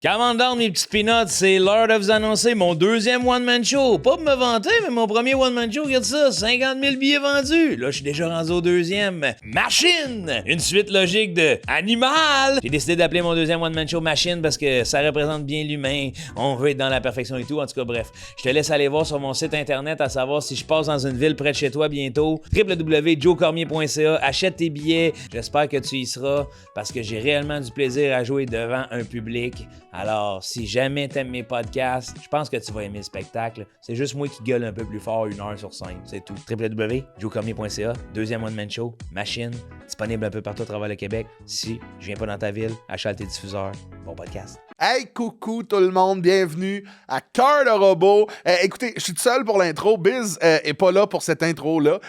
Commande down, mes petites peanuts, c'est l'heure de vous annoncer mon deuxième one-man show. Pas pour me vanter, mais mon premier one-man show, regarde ça, 50 000 billets vendus. Là, je suis déjà rendu au deuxième. Machine! Une suite logique de Animal! J'ai décidé d'appeler mon deuxième one-man show Machine parce que ça représente bien l'humain. On veut être dans la perfection et tout. En tout cas, bref, je te laisse aller voir sur mon site internet à savoir si je passe dans une ville près de chez toi bientôt. www.joecormier.ca. Achète tes billets. J'espère que tu y seras parce que j'ai réellement du plaisir à jouer devant un public. Alors, si jamais t'aimes mes podcasts, je pense que tu vas aimer le spectacle. C'est juste moi qui gueule un peu plus fort 1 heure sur 5, c'est tout. www.joecormier.ca, deuxième one-man show, Machine, disponible un peu partout à travers le Québec. Si je viens pas dans ta ville, achète tes diffuseurs. Bon podcast. Hey, coucou tout le monde, bienvenue à Cœur de robot. Écoutez, je suis tout seul pour l'intro. Biz est pas là pour cette intro-là.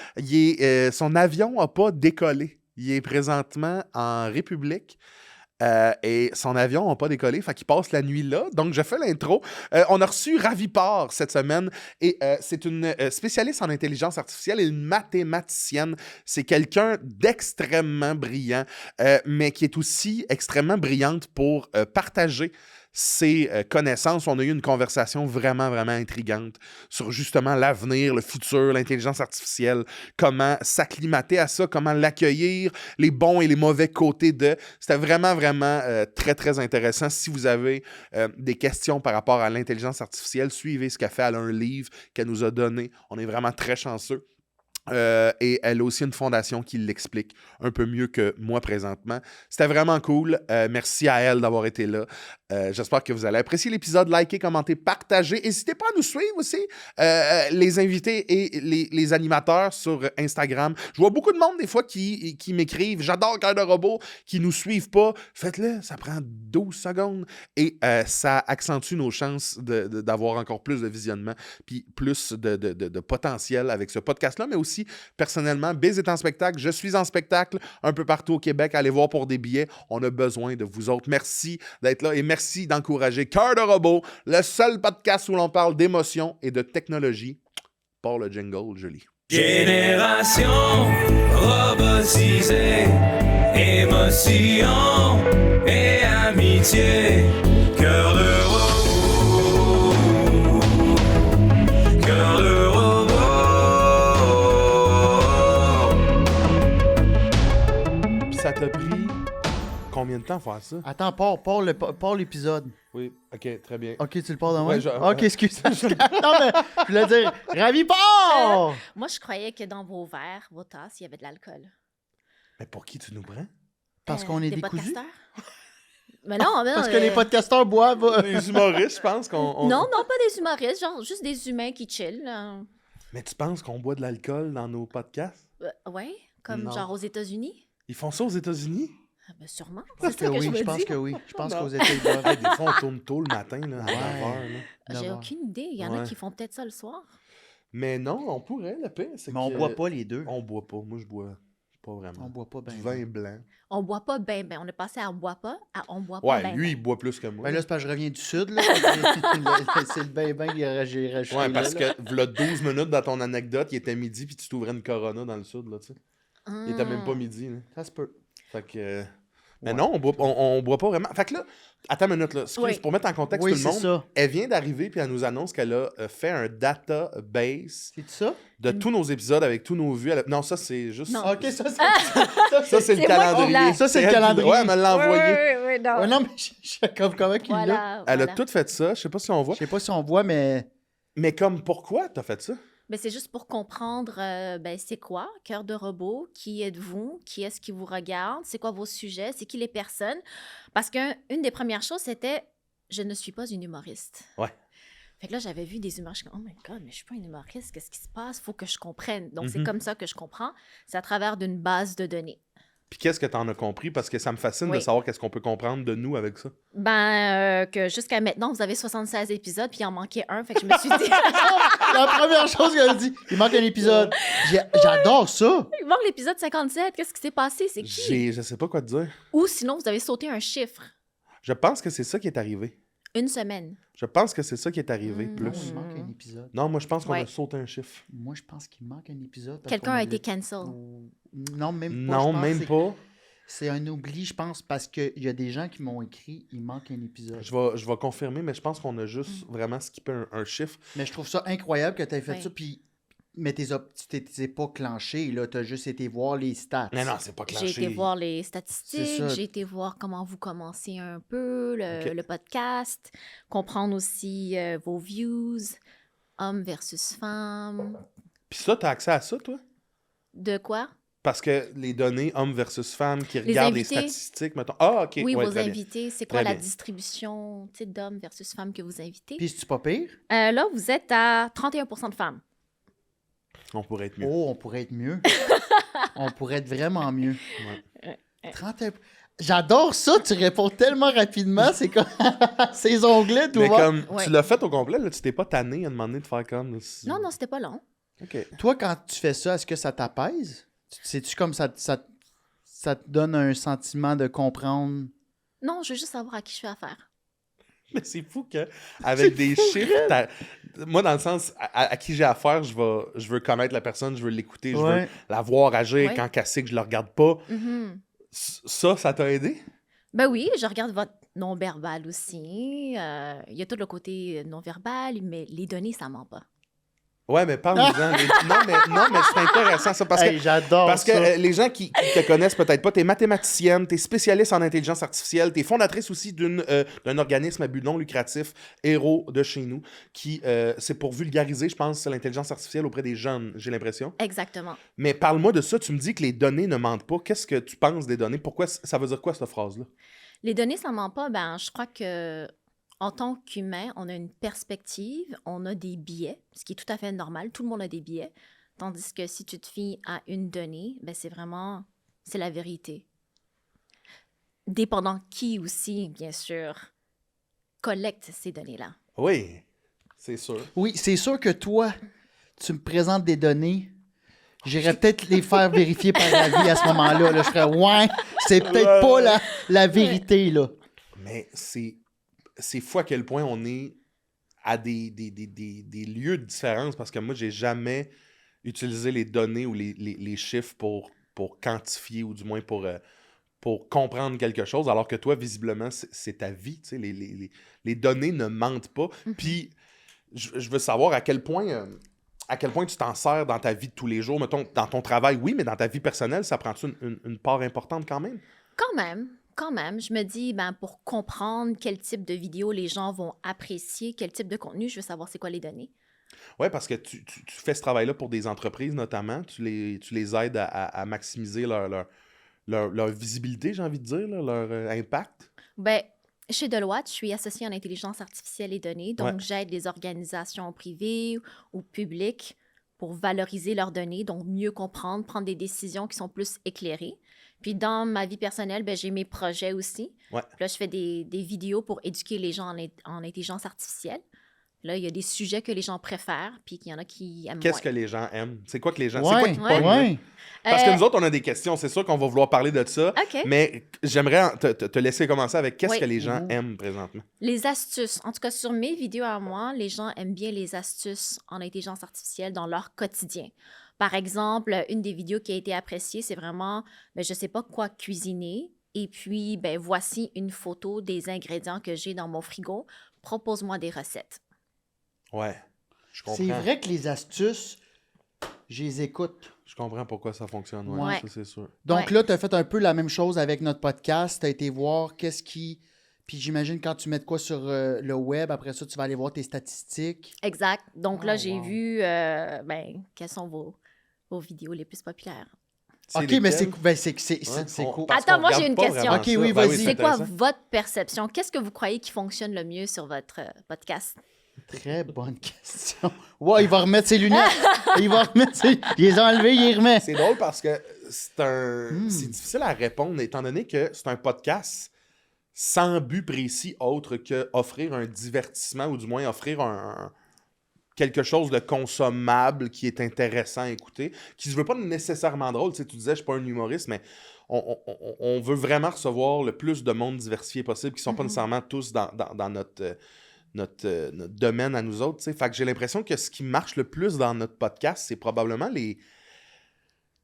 Son avion a pas décollé. Il est présentement en République. Et son avion n'a pas décollé, fait qu'il passe la nuit là. Donc, je fais l'intro. On a reçu Ravipar cette semaine et c'est une spécialiste en intelligence artificielle et une mathématicienne. C'est quelqu'un d'extrêmement brillant, mais qui est aussi extrêmement brillante pour partager ses connaissances. On a eu une conversation vraiment, vraiment intrigante sur justement l'avenir, le futur, l'intelligence artificielle, comment s'acclimater à ça, comment l'accueillir, les bons et les mauvais côtés de... C'était vraiment, vraiment très, très intéressant. Si vous avez des questions par rapport à l'intelligence artificielle, suivez ce qu'elle fait. Elle a un livre qu'elle nous a donné. On est vraiment très chanceux. Et elle a aussi une fondation qui l'explique un peu mieux que moi présentement. C'était vraiment cool. Merci à elle d'avoir été là. J'espère que vous allez apprécier l'épisode. Likez, commentez, partagez. N'hésitez pas à nous suivre aussi, les invités et les animateurs sur Instagram. Je vois beaucoup de monde des fois qui m'écrivent « J'adore Cœur de robot », qui nous suivent pas. Faites-le, ça prend 12 secondes. Et ça accentue nos chances d'avoir encore plus de visionnement puis plus de potentiel avec ce podcast-là, mais aussi personnellement, Biz est en spectacle, je suis en spectacle un peu partout au Québec. Allez voir pour des billets. On a besoin de vous autres. Merci d'être là et merci d'encourager Cœur de robot, le seul podcast où l'on parle d'émotion et de technologie. Par le jingle, je lis. Génération robotisée, émotion et amitié. Cœur de robot, cœur de robot. Ça t'a pris combien de temps faire ça? Attends, pars l'épisode. Oui, ok, très bien. Ok, tu le pars de moi? Ouais, ok, excuse. Non, mais je voulais dire, Ravipar! Moi, je croyais que dans vos verres, vos tasses, il y avait de l'alcool. Mais pour qui tu nous prends? Parce qu'on est des décousus? podcasteurs? Mais non, Parce que les podcasteurs boivent. Les humoristes, je pense qu'on... Non, pas des humoristes, genre juste des humains qui chillent. Là. Mais tu penses qu'on boit de l'alcool dans nos podcasts? Ouais, comme Non. genre aux États-Unis? Ils font ça aux États-Unis? Ah, ben sûrement. Je pense que oui, je pense que oui. Je pense qu'aux États-Unis. Ouais, des fois, on tourne tôt le matin, là, à 9 heures. Là. J'ai aucune idée. Il y en a Ouais. qui font peut-être ça le soir. Mais non, on pourrait, le pire. C'est Mais on que- boit pas les deux. On boit pas. Moi, je bois pas vraiment. On boit pas bien. Du vin blanc. On boit pas ben. On est passé à on boit pas à on boit pas Ouais, ben. lui, il boit plus que moi. Ben là, c'est parce que je reviens du sud, là. C'est le ben que j'ai rajouté. Ouais, là, parce là. que, v'là 12 minutes dans ton anecdote, il était midi, puis tu t'ouvrais une Corona dans le sud, là, tu sais. Il était même pas midi, là. Ça se peut. Fait que... Mais Ouais. non, on boit pas vraiment. Fait que là, attends une minute, là. Excuse, Oui. pour mettre en contexte Oui, tout le monde, c'est ça. elle vient d'arriver, puis elle nous annonce qu'elle a fait un database C'est ça? de tous nos épisodes avec tous nos vues. Non, ça, c'est juste... Non. Ok, ça, c'est. Ça, c'est le C'est moi qui calendrier. l'ai. Ça, c'est le elle qui l'a. calendrier. Ouais, elle me l'a envoyé. Oui, non. Ouais, non, mais je sais comment qu'il l'a. Voilà. Elle a voilà. tout fait ça. Je sais pas si on voit. Je sais pas si on voit, mais. Mais comme, pourquoi t'as fait ça? Ben, c'est juste pour comprendre, c'est quoi, Cœur de robot, qui êtes-vous, qui est-ce qui vous regarde, c'est quoi vos sujets, c'est qui les personnes. Parce qu'une des premières choses, c'était, je ne suis pas une humoriste. Ouais. Fait que là, j'avais vu des humoristes, je suis comme, oh my God, mais je suis pas une humoriste, qu'est-ce qui se passe? Faut que je comprenne. Donc, c'est Mhm. comme ça que je comprends. C'est à travers d'une base de données. Puis qu'est-ce que t'en as compris? Parce que ça me fascine de Oui. savoir qu'est-ce qu'on peut comprendre de nous avec ça. Que jusqu'à maintenant, vous avez 76 épisodes, puis il en manquait un. Fait que je me suis dit, La première chose qu'elle a dit, il manque un épisode. J'adore ça. il manque l'épisode 57, qu'est-ce qui s'est passé? C'est qui? Je sais pas quoi te dire. Ou sinon, vous avez sauté un chiffre. Je pense que c'est ça qui est arrivé. Une semaine. Je pense que c'est ça qui est arrivé, Mm. plus. Non, il manque un épisode. Non, moi, je pense qu'on Ouais. a sauté un chiffre. Moi, je pense qu'il manque un épisode. parce Quelqu'un qu'on a été avait- cancel. Non, même pas. Non, je pense même que pas. C'est un oubli, je pense, parce qu'il y a des gens qui m'ont écrit « Il manque un épisode Je vais confirmer, mais je pense qu'on a juste vraiment skippé un chiffre. ». Mais je trouve ça incroyable que tu aies fait Oui. ça, puis... Mais tu t'es pas clenché, là. Tu as juste été voir les stats. Non, c'est pas clenché. J'ai été voir les C'est statistiques, ça. j'ai été voir comment vous commencez un peu Ok. le podcast, comprendre aussi vos views, hommes versus femmes. Puis ça, t'as accès à ça, toi? De quoi? Parce que les données hommes versus femmes qui Les regardent les invités. statistiques, mettons. Ah, OK. Oui, ouais, vos très bien. invités, c'est quoi Très la bien. distribution tu sais, d'hommes versus femmes que vous invitez? Puis c'est-tu pas pire? Là, vous êtes à 31% de femmes. On pourrait être mieux. Oh, on pourrait être mieux. On pourrait être vraiment mieux. Ouais. 31... J'adore ça, tu réponds tellement rapidement, c'est comme ces onglets, tout Mais va. comme Ouais. tu l'as fait au complet, là, tu t'es pas tanné à demander de faire comme... Non, non, c'était pas long. OK. Toi, quand tu fais ça, est-ce que ça t'apaise? C'est-tu comme ça te donne un sentiment de comprendre? Non, je veux juste savoir à qui je fais affaire. Mais c'est fou que avec des chiffres, moi, dans le sens à qui j'ai affaire, je veux connaître la personne, je veux l'écouter, je veux la voir agir Ouais. quand cassé que je le regarde pas. Mhm. Ça t'a aidé? Ben oui, je regarde votre non-verbal aussi. Il y a tout le côté non-verbal, mais les données, ça ment pas. Ouais, mais parle-nous-en. non, mais c'est intéressant ça parce que Hey, j'adore Parce que ça. les gens qui te connaissent peut-être pas, t'es mathématicienne, t'es spécialiste en intelligence artificielle, t'es fondatrice aussi d'un organisme à but non lucratif, Héros de chez nous, qui c'est pour vulgariser, je pense, l'intelligence artificielle auprès des jeunes, j'ai l'impression. Exactement. Mais parle-moi de ça, tu me dis que les données ne mentent pas. Qu'est-ce que tu penses des données? Pourquoi ça veut dire quoi cette phrase-là? Les données, ça ment pas. Ben, je crois que en tant qu'humain, on a une perspective, on a des biais, ce qui est tout à fait normal. Tout le monde a des biais. Tandis que si tu te fies à une donnée, ben c'est la vérité. Dépendant qui aussi, bien sûr, collecte ces données-là. Oui, c'est sûr. Oui, c'est sûr que toi, tu me présentes des données. J'irais peut-être les faire vérifier par la vie à ce moment-là. Là. Je ferais, ouais, c'est peut-être pas la vérité, là. Mais c'est fou à quel point on est à des lieux de différence parce que moi, j'ai jamais utilisé les données ou les chiffres pour quantifier ou du moins pour comprendre quelque chose, alors que toi, visiblement, c'est ta vie. Tu sais, les données ne mentent pas. Puis, je veux savoir à quel point tu t'en sers dans ta vie de tous les jours. Mettons, dans ton travail, oui, mais dans ta vie personnelle, ça prend-tu une part importante quand même? Quand même, je me dis, ben, pour comprendre quel type de vidéo les gens vont apprécier, quel type de contenu, je veux savoir c'est quoi les données. Oui, parce que tu fais ce travail-là pour des entreprises notamment. Tu les aides à maximiser leur visibilité, j'ai envie de dire, là, leur impact. Ben, chez Deloitte, je suis associée en intelligence artificielle et données, donc Ouais. j'aide les organisations privées ou publiques pour valoriser leurs données, donc mieux comprendre, prendre des décisions qui sont plus éclairées. Puis dans ma vie personnelle, ben, j'ai mes projets aussi. Ouais. Puis là, je fais des vidéos pour éduquer les gens en intelligence artificielle. Là, il y a des sujets que les gens préfèrent, puis qu'il y en a qui aiment Qu'est-ce moins. que les gens aiment? C'est quoi que les gens... Ouais, c'est quoi qui ouais. pogne, là? ouais. Parce que Euh, nous autres, on a des questions. C'est sûr qu'on va vouloir parler de ça. OK. Mais j'aimerais te laisser commencer avec qu'est-ce Oui. que les gens aiment présentement. Les astuces. En tout cas, sur mes vidéos à moi, les gens aiment bien les astuces en intelligence artificielle dans leur quotidien. Par exemple, une des vidéos qui a été appréciée, c'est vraiment, ben, je ne sais pas quoi cuisiner. Et puis, ben, voici une photo des ingrédients que j'ai dans mon frigo. Propose-moi des recettes. Ouais, je comprends. C'est vrai que les astuces, je les écoute. Je comprends pourquoi ça fonctionne. Ouais, Ouais. ça, c'est sûr. Donc Ouais. là, tu as fait un peu la même chose avec notre podcast. Tu as été voir qu'est-ce qui... Puis j'imagine quand tu mets de quoi sur le web, après ça, tu vas aller voir tes statistiques. Exact. Donc là, Oh, j'ai wow. vu, ben, quelles sont vos vidéos les plus populaires. C'est OK, mais lesquels? c'est cool. Parce Attends, qu'on moi, j'ai regarde une pas question. vraiment OK, ça. oui, Ben vas-y. C'est quoi intéressant. votre perception? Qu'est-ce que vous croyez qui fonctionne le mieux sur votre podcast? Très bonne question. Ouais, il va remettre ses lunettes. Il va remettre ses... Il les a enlevées, il les remet. C'est drôle parce que c'est difficile à répondre étant donné que c'est un podcast sans but précis autre que offrir un divertissement ou du moins offrir quelque chose de consommable qui est intéressant à écouter, qui ne se veut pas nécessairement drôle. Tu sais, tu disais, je suis pas un humoriste, mais on veut vraiment recevoir le plus de monde diversifié possible, qui ne sont pas nécessairement tous dans notre domaine à nous autres. Tu sais. Fait que j'ai l'impression que ce qui marche le plus dans notre podcast, c'est probablement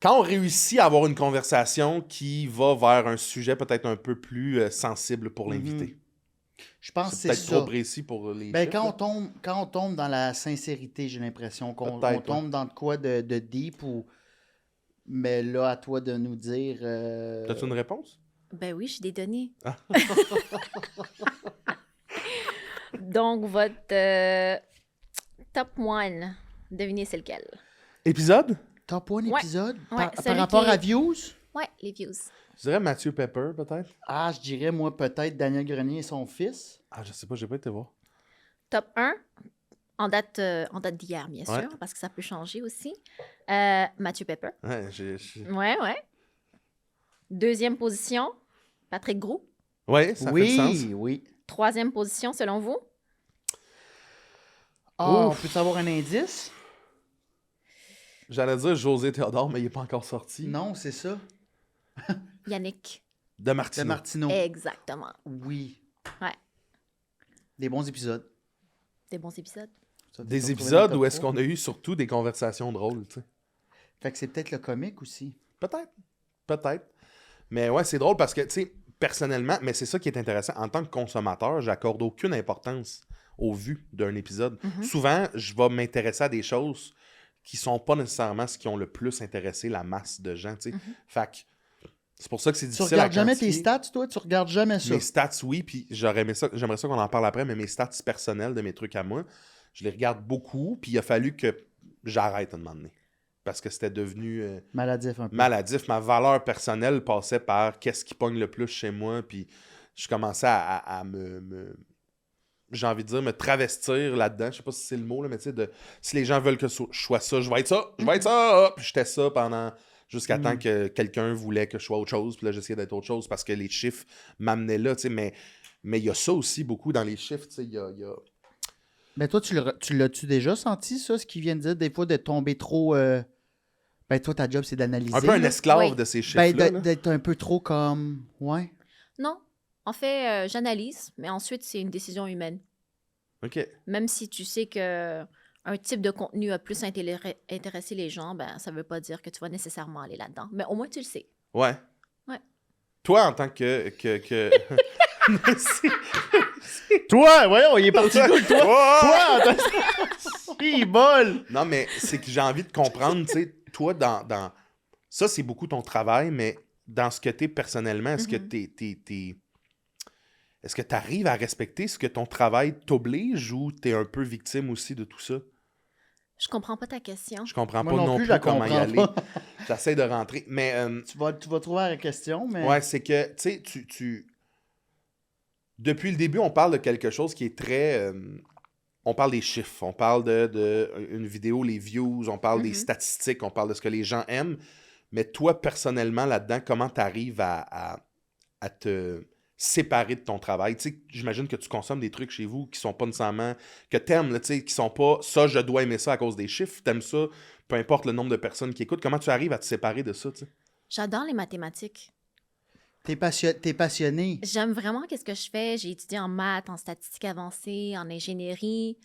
Quand on réussit à avoir une conversation qui va vers un sujet peut-être un peu plus sensible pour l'invité. Je pense que C'est c'est peut-être ça. trop précis pour les Ben, chiffres, quand là. on tombe dans la sincérité, j'ai l'impression qu'on Peut-être, tombe dans de quoi de deep ou. Mais là, à toi de nous dire. T'as-tu une réponse? Ben oui, j'ai des données. Ah. Donc, votre top one, devinez c'est lequel? Épisode? Top one Ouais. épisode Ouais, par celui rapport qui est- à views? Ouais, les views. Je dirais Mathieu Pepper, peut-être. Ah, je dirais, moi, peut-être Daniel Grenier et son fils. Ah, je sais pas, j'ai pas été voir. Top 1, en date d'hier, bien sûr, Ouais. parce que ça peut changer aussi. Mathieu Pepper. Ouais, Ouais, ouais. Deuxième position, Patrick Groux. ouais, ça fait du sens. Oui. Troisième position, selon vous? Ah, on Ouf. peut avoir un indice? J'allais dire José Théodore, mais il est pas encore sorti. Non, c'est ça. Yannick. De De Martino. Martineau. Exactement. Oui. Ouais. Des bons épisodes. Des bons épisodes. Ça, tu Des peux retrouver épisodes dans le où top est-ce 3. qu'on a eu surtout des conversations drôles, tu sais. Fait que c'est peut-être le comique aussi. Peut-être. Peut-être. Mais ouais, c'est drôle parce que, tu sais, personnellement, mais c'est ça qui est intéressant. En tant que consommateur, j'accorde aucune importance aux vues d'un épisode. Souvent, je vais m'intéresser à des choses qui sont pas nécessairement ce qui ont le plus intéressé la masse de gens, tu sais. Fait que c'est pour ça que c'est Tu difficile regardes à jamais tes quantifier. stats, toi? Tu regardes jamais ça? Mes stats, oui, puis j'aimerais ça qu'on en parle après, mais mes stats personnelles de mes trucs à moi, je les regarde beaucoup, puis il a fallu que j'arrête à un moment donné. Parce que c'était devenu Maladif un peu. maladif. Ma valeur personnelle passait par qu'est-ce qui pogne le plus chez moi, puis je commençais à j'ai envie de dire, me travestir là-dedans. Je sais pas si c'est le mot, là, mais tu sais, si les gens veulent que je sois ça, je vais être ça, je vais être ça, puis j'étais ça pendant... Jusqu'à temps que quelqu'un voulait que je sois autre chose, puis là, j'essayais d'être autre chose parce que les chiffres m'amenaient là, tu sais, mais il y a ça aussi beaucoup dans les chiffres, tu sais, il y a... Ben toi, tu l'as-tu déjà senti, ça, ce qu'ils viennent dire des fois de tomber trop... Ben toi, ta job, c'est d'analyser. Un peu un là. esclave Oui. de ces chiffres-là. Ben là. d'être un peu trop comme... Ouais. Non. En fait, j'analyse, mais ensuite, c'est une décision humaine. OK. Même si tu sais que un type de contenu a plus intéressé les gens, ben ça veut pas dire que tu vas nécessairement aller là-dedans. Mais au moins, tu le sais. Ouais. Ouais. Toi, en tant que... Toi, voyons, il est parti Toi! de toi. Toi, il bol. Non, mais c'est que j'ai envie de comprendre, tu sais, toi, dans... Ça, c'est beaucoup ton travail, mais dans ce que t'es personnellement, est-ce que Est-ce que tu arrives à respecter ce que ton travail t'oblige ou t'es un peu victime aussi de tout ça? Je comprends pas ta question. Je comprends Moi pas non non plus, plus je la comment y comprends aller. pas. J'essaie de rentrer. Mais, Tu vas trouver la question, mais... ouais, c'est que, tu sais, depuis le début, on parle de quelque chose qui est très... on parle des chiffres, on parle de une vidéo, les views, on parle des statistiques, on parle de ce que les gens aiment. Mais toi, personnellement, là-dedans, comment tu arrives à te séparer de ton travail? Tu sais, j'imagine que tu consommes des trucs chez vous qui sont pas nécessairement... que t'aimes, là, tu sais, qui sont pas... Ça, je dois aimer ça à cause des chiffres. T'aimes ça, peu importe le nombre de personnes qui écoutent. Comment tu arrives à te séparer de ça, tu sais? J'adore les mathématiques. T'es passionné. J'aime vraiment qu'est-ce que je fais. J'ai étudié en maths, en statistique avancée, en ingénierie.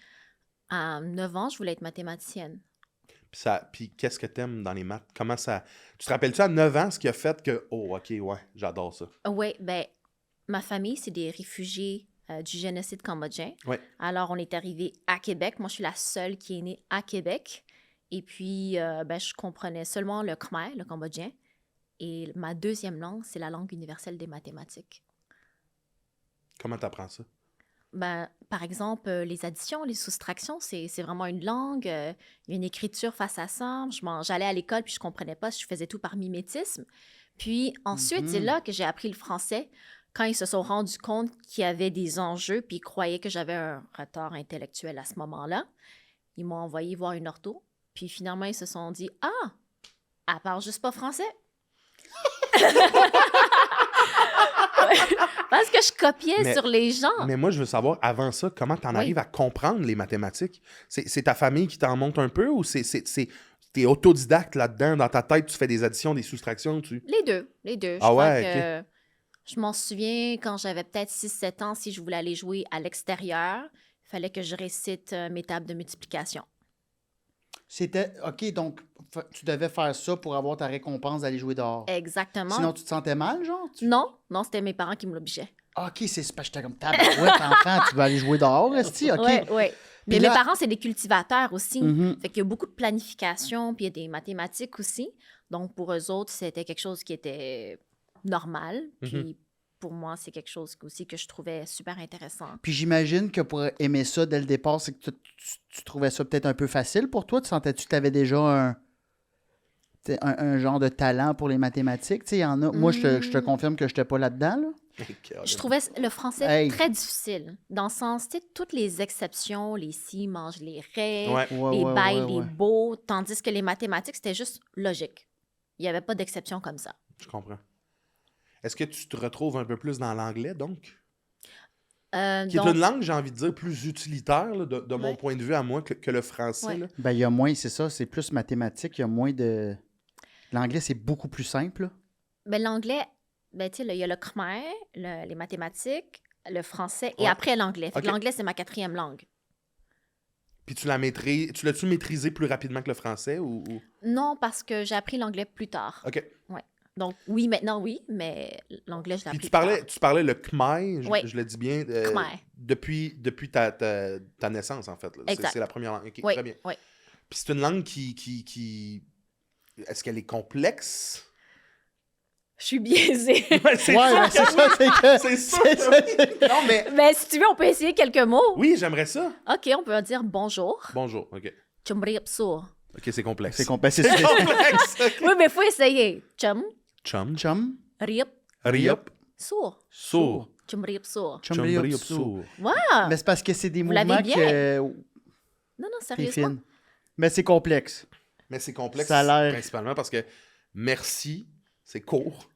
À 9 ans, je voulais être mathématicienne. Puis qu'est-ce que t'aimes dans les maths? Comment ça... Tu te rappelles-tu à 9 ans ce qui a fait que... Oh, OK, ouais, j'adore ça. Oui, ben ma famille, c'est des réfugiés du génocide cambodgien. Ouais. Alors, on est arrivé à Québec. Moi, je suis la seule qui est née à Québec. Et puis, ben, je comprenais seulement le khmer, le cambodgien. Et ma deuxième langue, c'est la langue universelle des mathématiques. Comment t'apprends ça? Ben, par exemple, les additions, les soustractions, c'est vraiment une langue. Il y a une écriture face à ça. J'allais à l'école puis je comprenais pas. Je faisais tout par mimétisme. Puis ensuite, c'est là que j'ai appris le français quand ils se sont rendus compte qu'il y avait des enjeux puis ils croyaient que j'avais un retard intellectuel à ce moment-là. Ils m'ont envoyé voir une ortho. Puis finalement, ils se sont dit « Ah, elle parle juste pas français! » Parce que je copiais Mais- sur les gens. Mais moi, je veux savoir, avant ça, comment t'en Oui. arrives à comprendre les mathématiques? C'est ta famille qui t'en montre un peu ou t'es autodidacte là-dedans, dans ta tête, tu fais des additions, des soustractions, Les deux, les deux. Ah Je crois ouais, que je m'en souviens quand j'avais peut-être 6-7 ans, si je voulais aller jouer à l'extérieur, il fallait que je récite mes tables de multiplication. C'était, OK, donc tu devais faire ça pour avoir ta récompense d'aller jouer dehors. Exactement. Sinon, tu te sentais mal, genre? Non, c'était mes parents qui me l'obligeaient. OK, c'est parce que j'étais comme, tabarouette, enfant, tu vas aller jouer dehors, esti, OK. Oui. Mais là- mes parents, c'est des cultivateurs aussi. Mhm. Fait qu'il y a beaucoup de planification, puis il y a des mathématiques aussi. Donc, pour eux autres, c'était quelque chose qui était normal. Puis, pour moi, c'est quelque chose aussi que je trouvais super intéressant. Puis j'imagine que pour aimer ça dès le départ, c'est que tu trouvais ça peut-être un peu facile pour toi. Tu sentais-tu que tu avais déjà un genre de talent pour les mathématiques? Tu sais, il y en a. Moi, je te confirme que je n'étais pas là-dedans, là. Je trouvais le français Hey. très difficile. Dans le sens, tu sais, toutes les exceptions, les si mangent les raies, Ouais. les bails, ouais. les beaux, tandis que les mathématiques, c'était juste logique. Il n'y avait pas d'exception comme ça. Je comprends. Est-ce que tu te retrouves un peu plus dans l'anglais, donc? Qui est Donc, une langue, j'ai envie de dire, plus utilitaire, là, de mon Ouais. point de vue à moi, que le français. Ouais. Là. Ben, il y a moins, c'est ça, c'est plus mathématique, il y a moins de. L'anglais, c'est beaucoup plus simple, là. ben, l'anglais, ben, tu sais, il y a le khmer, les mathématiques, le français et Ouais. après l'anglais. Fait que Ok. l'anglais, c'est ma 4e langue. Puis tu l'as-tu maîtrisé plus rapidement que le français ou... Non, parce que j'ai appris l'anglais plus tard. OK. Donc, oui, maintenant, oui, mais l'anglais, je l'ai Puis appris tu parlais le khmer, Oui. je le dis bien, Khmer. depuis ta naissance, en fait. Là. Exact. C'est la première langue. OK, Oui, très bien. oui. Puis c'est une langue qui... Est-ce qu'elle est complexe? Je suis biaisée. C'est Ouais, sûr ben, que c'est oui. ça, c'est que. C'est sûr. Non, mais... Mais si tu veux, on peut essayer quelques mots. Oui, j'aimerais ça. OK, on peut dire bonjour. Bonjour. OK. Chumriapsour. OK, c'est complexe. C'est complexe. C'est complexe. Oui, mais il faut essayer. Chum, Chum. Chum. riap, Riop. sour. Sour. Chumriapsour. Chum. Riop. Sour. Wow! Mais c'est parce que c'est des Vous l'avez mouvements bien. que. Non, T'es sérieusement. fine. Mais c'est complexe. Mais c'est complexe Ça a l'air- principalement parce que merci, c'est court.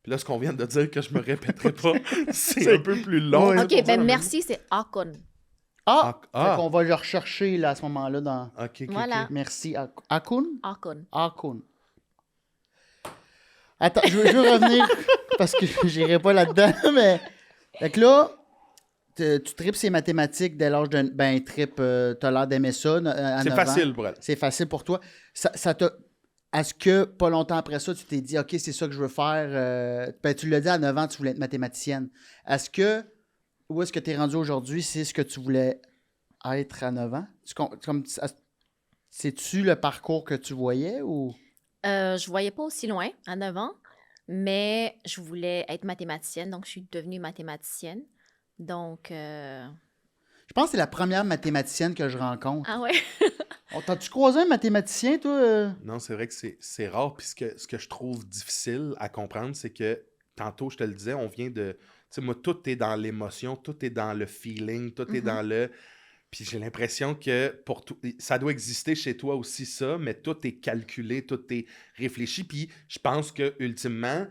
Puis là, ce qu'on vient de dire que je me répéterai pas, c'est un peu plus long. Ouais. là, OK, pour dire ben le merci, c'est akon. Ah! Ah. Fait qu'on va le rechercher là, à ce moment-là dans. même. OK, OK, Voilà. OK. Merci. Akun? Akon. Akun. Attends, je veux revenir parce que j'irai pas là-dedans, mais. Fait que là, tu tripes ces mathématiques dès l'âge de. Ben, t'as l'air d'aimer ça. À C'est 9 ans. facile pour elle. C'est facile pour toi. Ça t'a. Est-ce que, pas longtemps après ça, tu t'es dit, OK, c'est ça que je veux faire? Ben, tu l'as dit à 9 ans, tu voulais être mathématicienne. Est-ce que, où est-ce que tu es rendu aujourd'hui, c'est ce que tu voulais être à 9 ans? C'est-tu le parcours que tu voyais ou? Je voyais pas aussi loin, à 9 ans, mais je voulais être mathématicienne, donc je suis devenue mathématicienne. Donc, Je pense que c'est la première mathématicienne que je rencontre. ah ouais? T'as-tu croisé un mathématicien, toi? Non, c'est vrai que c'est rare. Puis ce que je trouve difficile à comprendre, c'est que tantôt, je te le disais, on vient de. Tu sais, moi, tout est dans l'émotion, tout est dans le feeling, tout est dans le. Puis j'ai l'impression que pour tout, ça doit exister chez toi aussi, ça, mais tout est calculé, tout est réfléchi. Puis je pense que ultimement,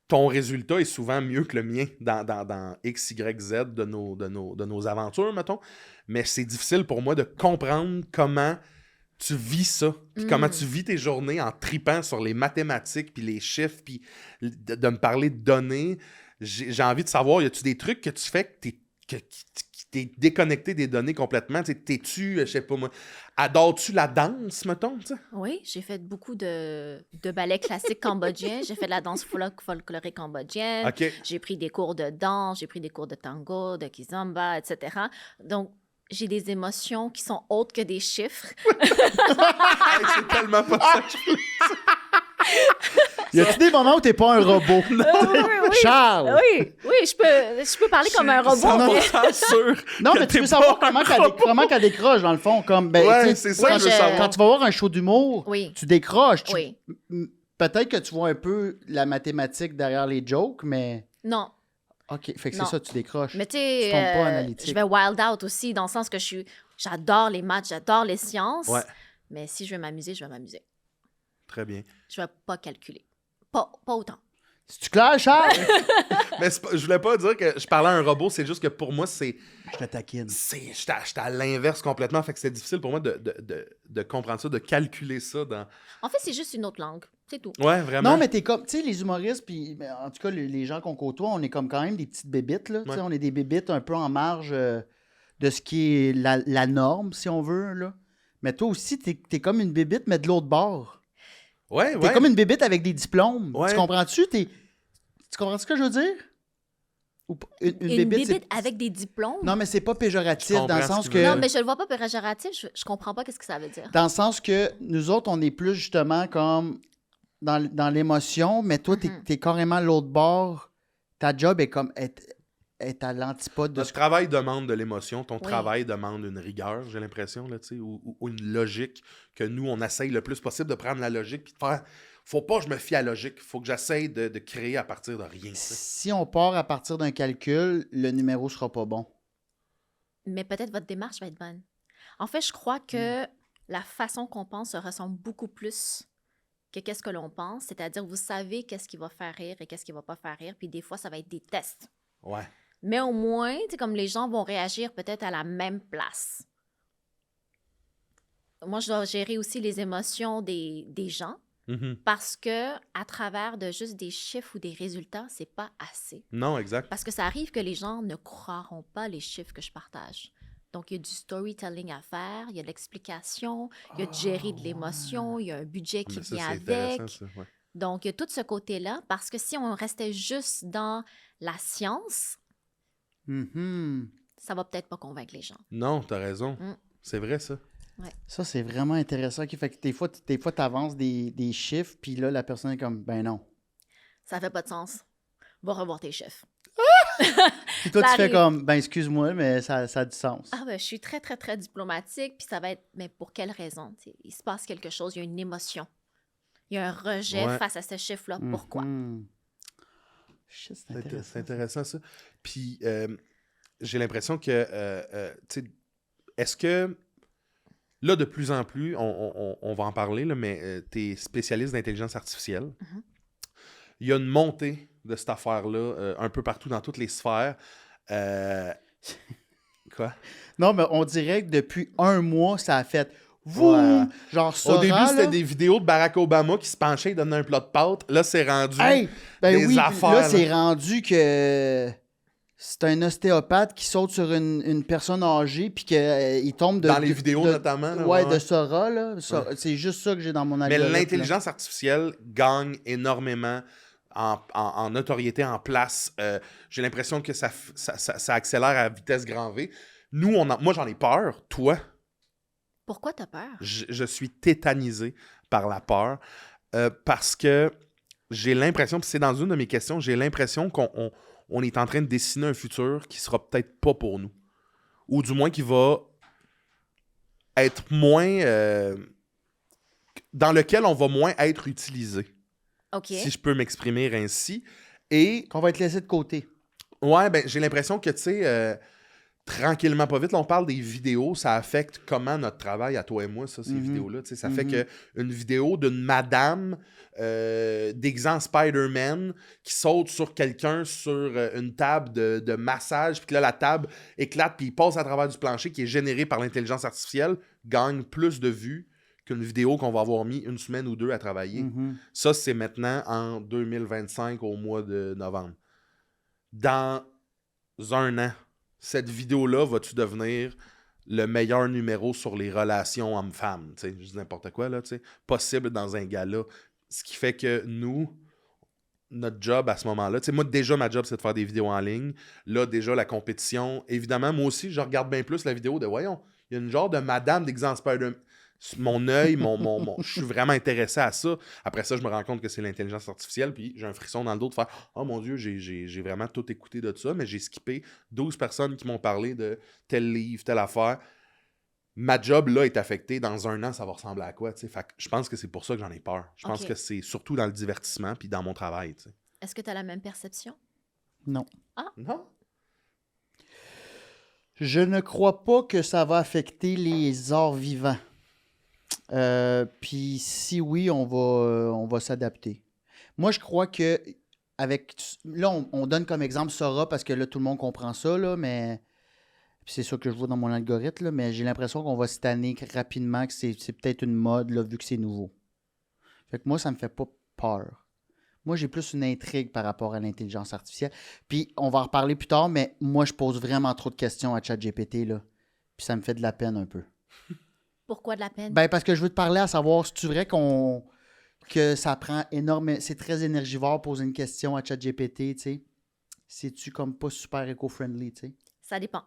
ton résultat est souvent mieux que le mien dans X, Y, Z de nos aventures, mettons. Mais c'est difficile pour moi de comprendre comment tu vis ça, puis comment tu vis tes journées en tripant sur les mathématiques, puis les chiffres, puis de me parler de données. J'ai envie de savoir, y a-tu des trucs que tu fais que t'es déconnecté des données complètement? T'es-tu, je sais pas moi, adores-tu la danse, mettons? T'sais? Oui, j'ai fait beaucoup de ballets classiques cambodgiens. J'ai fait de la danse folklorique cambodgienne. OK. J'ai pris des cours de danse, j'ai pris des cours de tango, de kizomba, etc. Donc, j'ai des émotions qui sont autres que des chiffres. Hey, c'est tellement pas ça que je voulais. Y a-tu des moments où t'es pas un robot? oui, Charles! oui, je peux parler comme un robot. Je mais- suis 100% sûr Non, que mais tu t'es veux savoir pas un comment qu'elle décroche, dans le fond. Comme, ben, Ouais, tu sais, c'est ça que quand, je veux savoir. quand tu vas voir un show d'humour, Oui. tu décroches. Oui. Peut-être que tu vois un peu la mathématique derrière les jokes, mais... Non, OK, fait que Non. c'est ça, tu décroches. mais tu Tu tombes pas sais, analytique. je vais wild out aussi, dans le sens que j'adore les maths, j'adore les sciences. Ouais. Mais si je veux m'amuser, je vais m'amuser. Très bien. Je vais pas calculer. Pas autant. C'est-tu clair, Charles? Mais je voulais pas dire que je parlais à un robot, c'est juste que pour moi, c'est. Je te taquine. J'étais à l'inverse complètement. Fait que c'est difficile pour moi de comprendre ça, de calculer ça dans. En fait, c'est juste une autre langue. C'est tout. Ouais, vraiment. Non, mais t'es comme, tu sais, les humoristes, puis en tout cas, les gens qu'on côtoie, on est comme quand même des petites bébites, là. Tu sais, Ouais. on est des bébites un peu en marge de ce qui est la norme, si on veut, là. Mais toi aussi, t'es comme une bébite, mais de l'autre bord. Ouais, T'es comme une bébite avec des diplômes. Ouais. Tu comprends-tu? Tu comprends ce que je veux dire? Ou une Une bébite, bébite avec des diplômes? Non, mais c'est pas péjoratif Je dans le comprends sens ce que... qu'il veut Non, dire. mais je le vois pas péjoratif. Je comprends pas qu'est-ce que ça veut dire. Dans le sens que nous autres, on est plus justement comme dans l'émotion, mais toi, t'es carrément l'autre bord. Ta job est comme est à l'antipode de Notre travail demande de l'émotion, ton Oui. travail demande une rigueur, j'ai l'impression, là, tu sais, ou une logique, que nous, on essaye le plus possible de prendre la logique puis de faire... Faut pas que je me fie à la logique, faut que j'essaye de créer à partir de rien. Tu sais. Si on part à partir d'un calcul, le numéro sera pas bon. Mais peut-être votre démarche va être bonne. En fait, je crois que la façon qu'on pense se ressemble beaucoup plus que qu'est-ce que l'on pense. C'est-à-dire, vous savez qu'est-ce qui va faire rire et qu'est-ce qui va pas faire rire. Puis des fois, ça va être des tests. Ouais. Mais au moins, tu sais, comme les gens vont réagir peut-être à la même place. Moi, je dois gérer aussi les émotions des gens Mhm. parce que à travers de juste des chiffres ou des résultats, c'est pas assez. Non, exact. Parce que ça arrive que les gens ne croiront pas les chiffres que je partage. Donc, il y a du storytelling à faire, il y a de l'explication, il y a de gérer de l'émotion, il y a un budget qui Mais ça, vient c'est intéressant, avec. ça, ouais. Donc, il y a tout ce côté-là, parce que si on restait juste dans la science, Mhm. ça va peut-être pas convaincre les gens. Non, t'as raison. Mm. C'est vrai, ça. Ça, c'est vraiment intéressant. OK, fait que des fois, tu avances des chiffres, puis là, la personne est comme, ben non. Ça fait pas de sens. Va revoir tes chiffres. Puis toi, Ça tu fais arrive. comme, ben excuse-moi, mais ça a du sens. Ah ben, je suis très, très, très diplomatique, puis ça va être, mais pour quelle raison? Tu sais, il se passe quelque chose, il y a une émotion. Il y a un rejet Ouais. face à ce chiffre-là. Pourquoi? Mhm. Shit, c'est C'est intéressant. intéressant, ça. Puis, j'ai l'impression que, tu sais, est-ce que, là, de plus en plus, on va en parler, là, mais tu es spécialiste d'intelligence artificielle. Mhm. Il y a une montée de cette affaire-là un peu partout dans toutes les sphères. Quoi? Non, mais on dirait que depuis un mois, ça a fait voum! Ouais. Genre ça. Au début, c'était des vidéos de Barack Obama qui se penchait et donnait un plat de pâtes. Là, c'est rendu Hey! Ben des oui, affaires. là, là. c'est rendu que c'est un ostéopathe qui saute sur une personne âgée puis qu'il tombe de... Dans les vidéos, notamment, là, ouais, ouais. de Sora, là. C'est juste ça que j'ai dans mon Mais algorithme. l'intelligence artificielle gagne énormément en notoriété, en place. J'ai l'impression que ça accélère à vitesse grand V. Nous, moi, j'en ai peur. Toi, Pourquoi t'as peur? je suis tétanisé par la peur parce que j'ai l'impression, puis c'est dans une de mes questions, j'ai l'impression qu'on est en train de dessiner un futur qui sera peut-être pas pour nous. Ou du moins qui va être moins... dans lequel on va moins être utilisé. OK. Si je peux m'exprimer ainsi. Et, Qu'on va être laissé de côté. ouais, ben, j'ai l'impression que, tu sais, tranquillement, pas vite, là, on parle des vidéos, ça affecte comment notre travail, à toi et moi, ça, ces vidéos-là. Tu sais, ça fait qu'une vidéo d'une madame déguisant Spider-Man qui saute sur quelqu'un sur une table de massage, puis que là, la table éclate, puis il passe à travers du plancher qui est généré par l'intelligence artificielle, gagne plus de vues qu'une vidéo qu'on va avoir mis une semaine ou deux à travailler. Mhm. Ça, c'est maintenant en 2025, au mois de novembre. Dans un an, cette vidéo-là, vas-tu devenir le meilleur numéro sur les relations hommes-femmes? Tu sais, je dis n'importe quoi, là, tu sais, possible dans un gala. Ce qui fait que nous, notre job à ce moment-là, tu sais, moi, déjà, ma job, c'est de faire des vidéos en ligne. Là, déjà, la compétition. Évidemment, moi aussi, je regarde bien plus la vidéo de, voyons, il y a une genre de madame déguisée en Spider-Man. Mon œil, je suis vraiment intéressé à ça. Après ça, je me rends compte que c'est l'intelligence artificielle, puis j'ai un frisson dans le dos de faire « Oh mon Dieu, j'ai vraiment tout écouté de ça, mais j'ai skippé 12 personnes qui m'ont parlé de tel livre, telle affaire. » Ma job, là, est affectée. Dans un an, ça va ressembler à quoi, tu sais? Fait que je pense que c'est pour ça que j'en ai peur. Je pense Ok. que c'est surtout dans le divertissement puis dans mon travail, tu sais. Est-ce que tu as la même perception? Non. Non? Je ne crois pas que ça va affecter les arts vivants. Puis si oui, on va s'adapter. Moi, je crois que là, on donne comme exemple Sora parce que là, tout le monde comprend ça, là, mais puis c'est ça que je vois dans mon algorithme, là, mais j'ai l'impression qu'on va se tanner rapidement, que c'est peut-être une mode, là, vu que c'est nouveau. Fait que moi, ça me fait pas peur. Moi, j'ai plus une intrigue par rapport à l'intelligence artificielle. Puis on va en reparler plus tard, mais moi, je pose vraiment trop de questions à ChatGPT, là. Puis ça me fait de la peine un peu. Pourquoi de la peine? Ben, parce que je veux te parler à savoir si tu vrai que ça prend énormément. C'est très énergivore poser une question à ChatGPT, tu sais. C'est-tu comme pas super éco-friendly, tu sais? Ça dépend.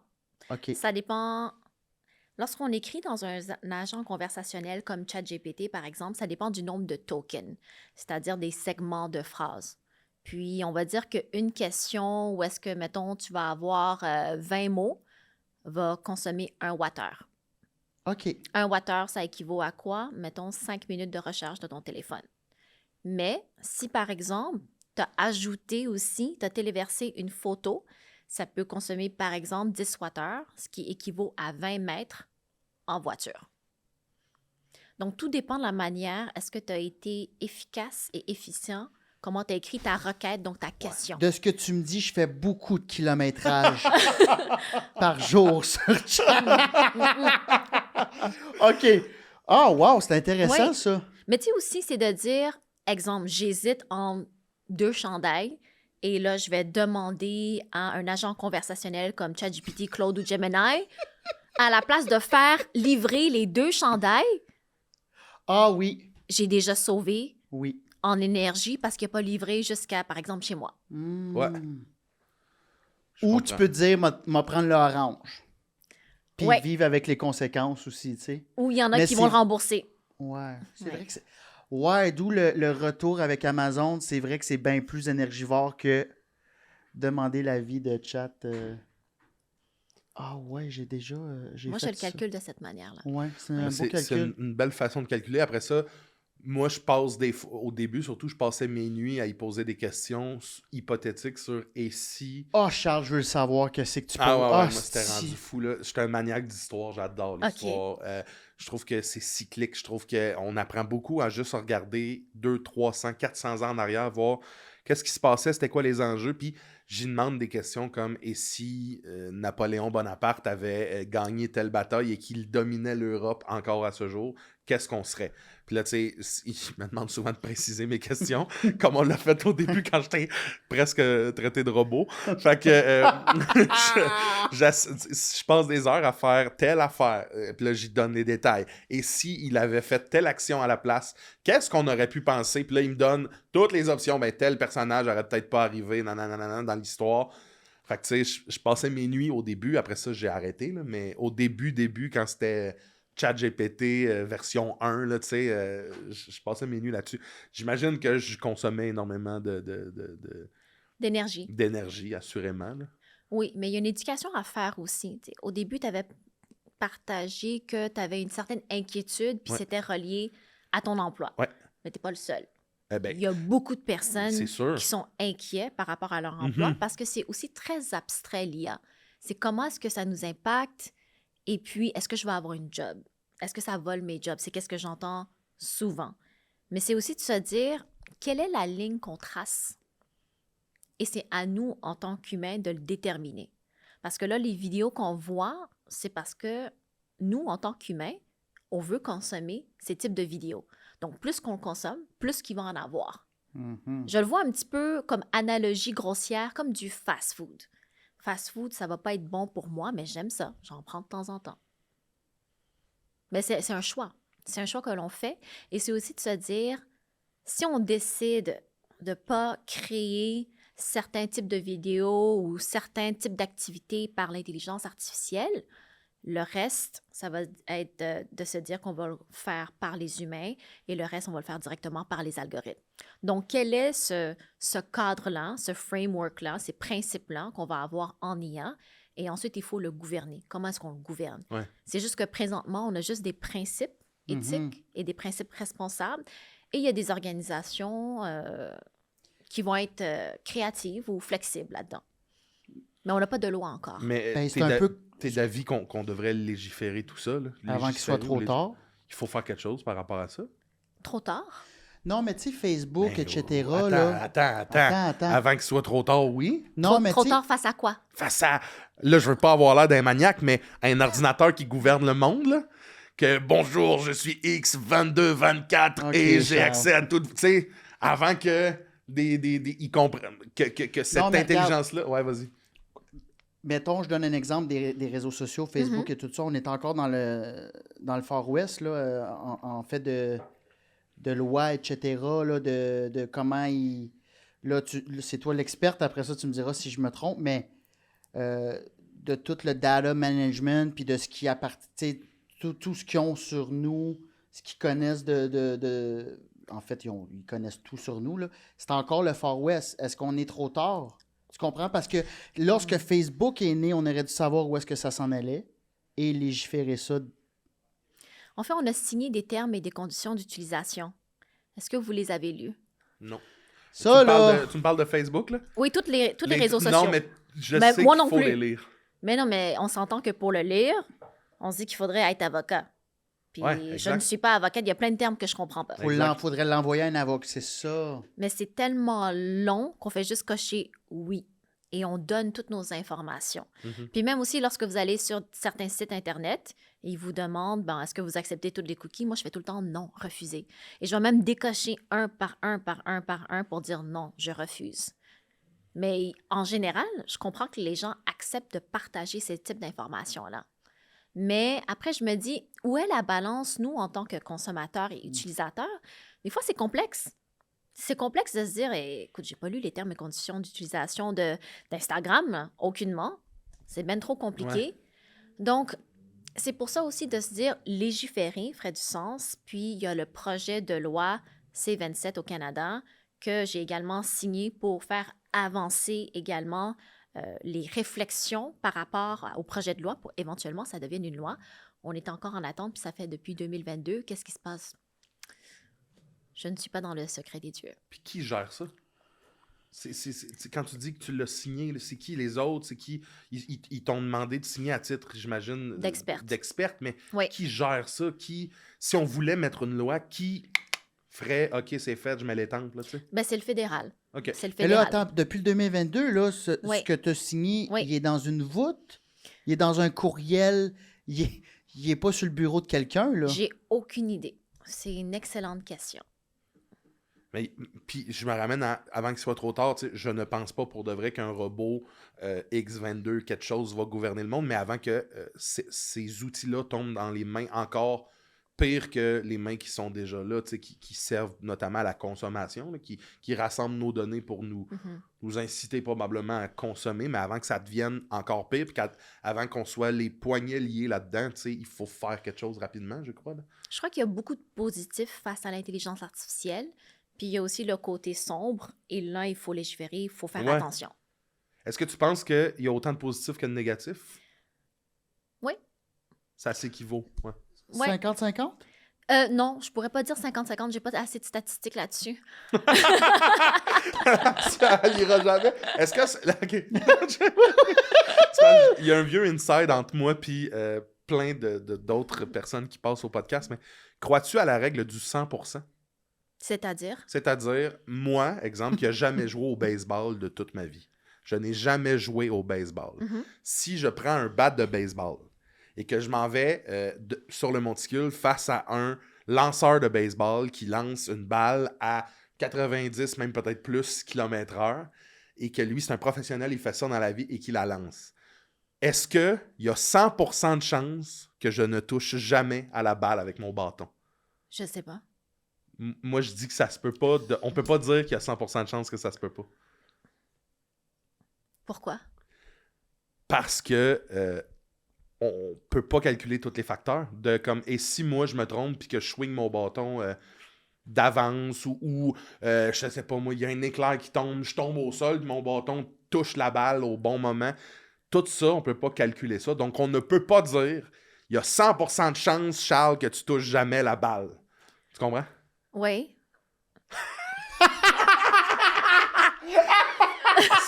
OK. Ça dépend. Lorsqu'on écrit dans un agent conversationnel comme ChatGPT, par exemple, ça dépend du nombre de tokens, c'est-à-dire des segments de phrases. Puis, on va dire qu'une question où est-ce que, mettons, tu vas avoir 20 mots, va consommer 1 wattheure. OK. 1 wattheure, ça équivaut à quoi? Mettons 5 minutes de recharge de ton téléphone. Mais si, par exemple, tu as ajouté aussi, tu as téléversé une photo, ça peut consommer, par exemple, 10 wattheures, ce qui équivaut à 20 mètres en voiture. Donc, tout dépend de la manière, est-ce que tu as été efficace et efficient, comment tu as écrit ta requête, donc ta question. De ce que tu me dis, je fais beaucoup de kilométrage par jour sur Chat. OK. Ah, wow, c'est intéressant, Oui. ça. Mais tu sais aussi, c'est de dire, exemple, j'hésite en 2 chandails et là, je vais demander à un agent conversationnel comme ChatGPT, Claude ou Gemini, à la place de faire livrer les 2 chandails, Ah oui. j'ai déjà sauvé Oui. en énergie parce qu'il n'a pas livré jusqu'à, par exemple, chez moi. Ouais. Je Ou comprends. tu peux te dire, m'a prendre l'orange. Puis Ouais. vivre avec les conséquences aussi, tu sais. Ou il y en a Mais qui vont le c'est- rembourser. Ouais, c'est Ouais. vrai que c'est... Ouais, d'où le retour avec Amazon, c'est vrai que c'est bien plus énergivore que demander l'avis de chat. Ah ouais, j'ai déjà j'ai Moi, je fait le ça. calcule de cette manière-là. Ouais, c'est un beau C'est calcul. une belle façon de calculer. Après ça, moi, je passe au début, surtout, je passais mes nuits à y poser des questions hypothétiques sur et si. Oh, Charles, je veux le savoir, qu'est-ce que tu Ah peux... ouais, Ah, moi, c'était si. rendu fou, là. J'étais un maniaque d'histoire, j'adore l'histoire. Je trouve que c'est cyclique. Je trouve qu'on apprend beaucoup à juste regarder 200, 300, 400 ans en arrière, voir qu'est-ce qui se passait, c'était quoi les enjeux. Puis j'y demande des questions comme et si Napoléon Bonaparte avait gagné telle bataille et qu'il dominait l'Europe encore à ce jour, qu'est-ce qu'on serait? Puis là, tu sais, il me demande souvent de préciser mes questions, comme on l'a fait au début quand j'étais presque traité de robot. Fait que je passe des heures à faire telle affaire. Puis là, j'y donne les détails. Et si il avait fait telle action à la place, qu'est-ce qu'on aurait pu penser? Puis là, il me donne toutes les options. Ben, tel personnage aurait peut-être pas arrivé dans l'histoire. Fait que, tu sais, je passais mes nuits au début. Après ça, j'ai arrêté. Là, mais au début, quand c'était ChatGPT version 1, là, tu sais, je passais mes nuits là-dessus. J'imagine que je consommais énormément D'énergie. d'énergie, assurément. Là. Oui, mais il y a une éducation à faire aussi. T'sais. Au début, tu avais partagé que tu avais une certaine inquiétude, puis Ouais. c'était relié à ton emploi. Ouais. Mais tu n'es pas le seul. Eh ben, Il y a beaucoup de personnes c'est sûr. qui sont inquiets par rapport à leur emploi Mhm. parce que c'est aussi très abstrait, l'IA. C'est comment est-ce que ça nous impacte et puis est-ce que je vais avoir une job? Est-ce que ça vole mes jobs? C'est qu'est-ce que j'entends souvent. Mais c'est aussi de se dire, quelle est la ligne qu'on trace? Et c'est à nous, en tant qu'humains, de le déterminer. Parce que là, les vidéos qu'on voit, c'est parce que nous, en tant qu'humains, on veut consommer ces types de vidéos. Donc, plus qu'on le consomme, plus qu'il va en avoir. Mhm. Je le vois un petit peu comme analogie grossière, comme du fast-food. Fast-food, ça va pas être bon pour moi, mais j'aime ça. J'en prends de temps en temps. Mais c'est un choix. C'est un choix que l'on fait. Et c'est aussi de se dire, si on décide de ne pas créer certains types de vidéos ou certains types d'activités par l'intelligence artificielle, le reste, ça va être de se dire qu'on va le faire par les humains et le reste, on va le faire directement par les algorithmes. Donc, quel est ce cadre-là, ce framework-là, ces principes-là qu'on va avoir en IA? Et ensuite, il faut le gouverner. Comment est-ce qu'on le gouverne? Ouais. C'est juste que présentement, on a juste des principes éthiques Mhm. et des principes responsables. Et il y a des organisations qui vont être créatives ou flexibles là-dedans. Mais on n'a pas de loi encore. Mais Ben, c'est un peu t'es d'avis qu'on devrait légiférer tout ça? Là? avant qu'il soit trop tard. Il faut faire quelque chose par rapport à ça? Trop tard? Non, mais tu sais, Facebook, Ben, etc., attends, là... attends. Attends. Avant qu'il soit trop tard, oui. Non, mais trop tu sais... tard face à quoi? Face à... Là, je veux pas avoir l'air d'un maniaque, mais un ordinateur qui gouverne le monde, là. Que bonjour, je suis X2224 Ok, et j'ai Charles. accès à tout. Tu sais, avant que ils comprennent que cette Non, mais regarde. intelligence-là. Ouais, vas-y. mettons, je donne un exemple des réseaux sociaux, Facebook et tout ça. On est encore dans le Far West, là, en fait de loi, etc., là, de comment ils... Là, c'est toi l'experte, après ça, tu me diras si je me trompe, mais de tout le data management, puis de ce qui appartient, tout ce qu'ils ont sur nous, ce qu'ils connaissent en fait, ils connaissent tout sur nous, là. C'est encore le Far West. Est-ce qu'on est trop tard? Tu comprends? Parce que lorsque Facebook est né, on aurait dû savoir où est-ce que ça s'en allait et légiférer ça. En fait, on a signé des termes et des conditions d'utilisation. Est-ce que vous les avez lus? Non. Ça, là... Tu me parles de Facebook, là? Oui, tous les réseaux sociaux. Non, mais je Ben, sais moi qu'il non faut plus. les lire. Mais non, mais on s'entend que pour le lire, on se dit qu'il faudrait être avocat. Puis Ouais, je exact. ne suis pas avocate, il y a plein de termes que je comprends pas. Faudrait l'envoyer à un avocat, c'est ça. Mais c'est tellement long qu'on fait juste cocher oui. Et on donne toutes nos informations. Puis même aussi, lorsque vous allez sur certains sites Internet, ils vous demandent, est-ce que vous acceptez tous les cookies? Moi, je fais tout le temps non, refuser. Et je vais même décocher un par un pour dire non, je refuse. Mais en général, je comprends que les gens acceptent de partager ce type d'informations-là. Mais après, je me dis, où est la balance, nous, en tant que consommateurs et utilisateurs? Des fois, c'est complexe. C'est complexe de se dire, écoute, j'ai pas lu les termes et conditions d'utilisation d'Instagram, aucunement. C'est bien trop compliqué. Ouais. Donc, c'est pour ça aussi de se dire, légiférer ferait du sens. Puis, il y a le projet de loi C-27 au Canada que j'ai également signé pour faire avancer également les réflexions par rapport au projet de loi pour éventuellement ça devienne une loi. On est encore en attente, puis ça fait depuis 2022. Qu'est-ce qui se passe? Je ne suis pas dans le secret des dieux. Puis qui gère ça? C'est quand tu dis que tu l'as signé, là, c'est qui les autres? C'est qui? Ils t'ont demandé de signer à titre, j'imagine... D'experte, mais Oui. qui gère ça? Si on voulait mettre une loi, qui ferait « OK, c'est fait, je mets les tempes, là, tu sais? » C'est le fédéral. OK. C'est le Mais là, fédéral. attends, depuis le 2022, là, ce que tu as signé, Oui. il est dans une voûte? Il est dans un courriel? Il est pas sur le bureau de quelqu'un, là? J'ai aucune idée. C'est une excellente question. Mais puis je me ramène avant qu'il soit trop tard, tu sais, je ne pense pas pour de vrai qu'un robot X22 quelque chose va gouverner le monde, mais avant que ces outils-là tombent dans les mains encore pire que les mains qui sont déjà là, tu sais, qui servent notamment à la consommation, là, qui rassemblent nos données pour nous inciter probablement à consommer, mais avant que ça devienne encore pire, puis avant qu'on soit les poignets liés là-dedans, tu sais, il faut faire quelque chose rapidement, je crois. Là. Je crois qu'il y a beaucoup de positifs face à l'intelligence artificielle. Puis il y a aussi le côté sombre. Et là, il faut légiférer, il faut faire attention. Est-ce que tu penses qu'il y a autant de positifs que de négatifs? Oui. Ça s'équivaut, ouais. Ouais. 50-50? Non, je pourrais pas dire 50-50. J'ai pas assez de statistiques là-dessus. Ça n'ira jamais. Est-ce que... OK. Il y a un vieux inside entre moi et plein d'autres personnes qui passent au podcast, mais crois-tu à la règle du 100%? C'est-à-dire? C'est-à-dire, moi, exemple, qui n'a jamais joué au baseball de toute ma vie. Je n'ai jamais joué au baseball. Si je prends un bat de baseball et que je m'en vais sur le monticule face à un lanceur de baseball qui lance une balle à 90, même peut-être plus km/h, et que lui, c'est un professionnel, il fait ça dans la vie et qu'il la lance. Est-ce qu'il y a 100% de chances que je ne touche jamais à la balle avec mon bâton? Je sais pas. Moi, je dis que ça se peut pas. On peut pas dire qu'il y a 100% de chances que ça se peut pas. Pourquoi? Parce que on peut pas calculer tous les facteurs. Et si moi, je me trompe puis que je swing mon bâton d'avance ou je sais pas moi, il y a un éclair qui tombe, je tombe au sol, puis mon bâton touche la balle au bon moment. Tout ça, on peut pas calculer ça. Donc, on ne peut pas dire il y a 100% de chances, Charles, que tu touches jamais la balle. Tu comprends? Oui.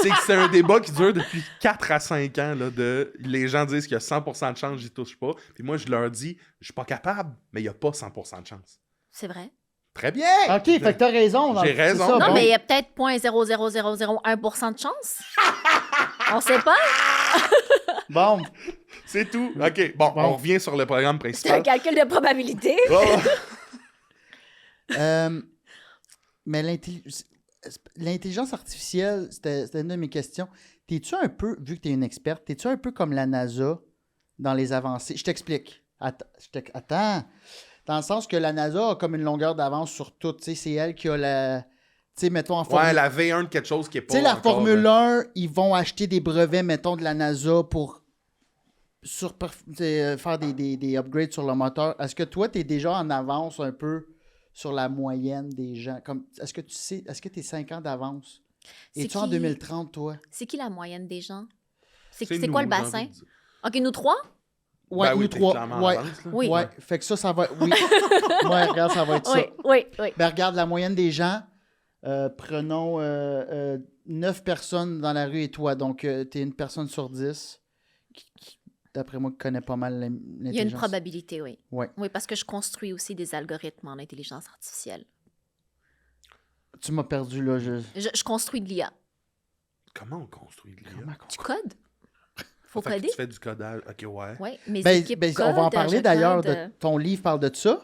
C'est un débat qui dure depuis 4 à 5 ans. Là, les gens disent qu'il y a 100% de chance, j'y touche pas. Puis moi, je leur dis, je suis pas capable, mais il n'y a pas 100% de chance. C'est vrai. Très bien! OK, fait que t'as raison. J'ai c'est raison. ça, Non, bon. mais il y a peut-être 0.00001% de chance. On sait pas. Bon, C'est tout. OK, bon, on revient sur le programme C'est un principal. calcul de probabilité. Oh. mais l'intelligence artificielle, c'était une de mes questions. T'es-tu un peu, vu que t'es une experte, t'es-tu un peu comme la NASA dans les avancées? Je t'explique. Attends. Dans le sens que la NASA a comme une longueur d'avance sur tout. Tu sais, c'est elle qui a la... Tu sais, mettons en Formule... Ouais, la V1 de quelque chose qui est pas Tu sais, la encore, Formule 1, ils vont acheter des brevets, mettons, de la NASA pour faire des upgrades sur le moteur. Est-ce que toi, t'es déjà en avance un peu sur la moyenne des gens? Est-ce que tu sais, est-ce que t'es 5 ans d'avance? Es-tu en 2030, toi? C'est qui la moyenne des gens? C'est nous, quoi le j'ai envie bassin? de dire. OK, nous trois? Ouais, Ben oui, nous t'es trois. clairement en Ouais. avance, là. Oui. Ouais, fait que ça va... Oui. Ouais, regarde, ça va être Oui, ça. oui, oui. Ben, regarde, la moyenne des gens, prenons 9 personnes dans la rue et toi. Donc, t'es une personne sur 10 qui, d'après moi, connaît pas mal l'intelligence. Il y a une probabilité, oui. Ouais. Oui, parce que je construis aussi des algorithmes en intelligence artificielle. Tu m'as perdu, là. Je construis de l'IA. Comment on construit de l'IA? Tu codes? Faut Fait que coder? tu fais du codage. OK, ouais. Oui, mes Ben, équipes on va en codent, parler je d'ailleurs. code. Ton livre parle de ça.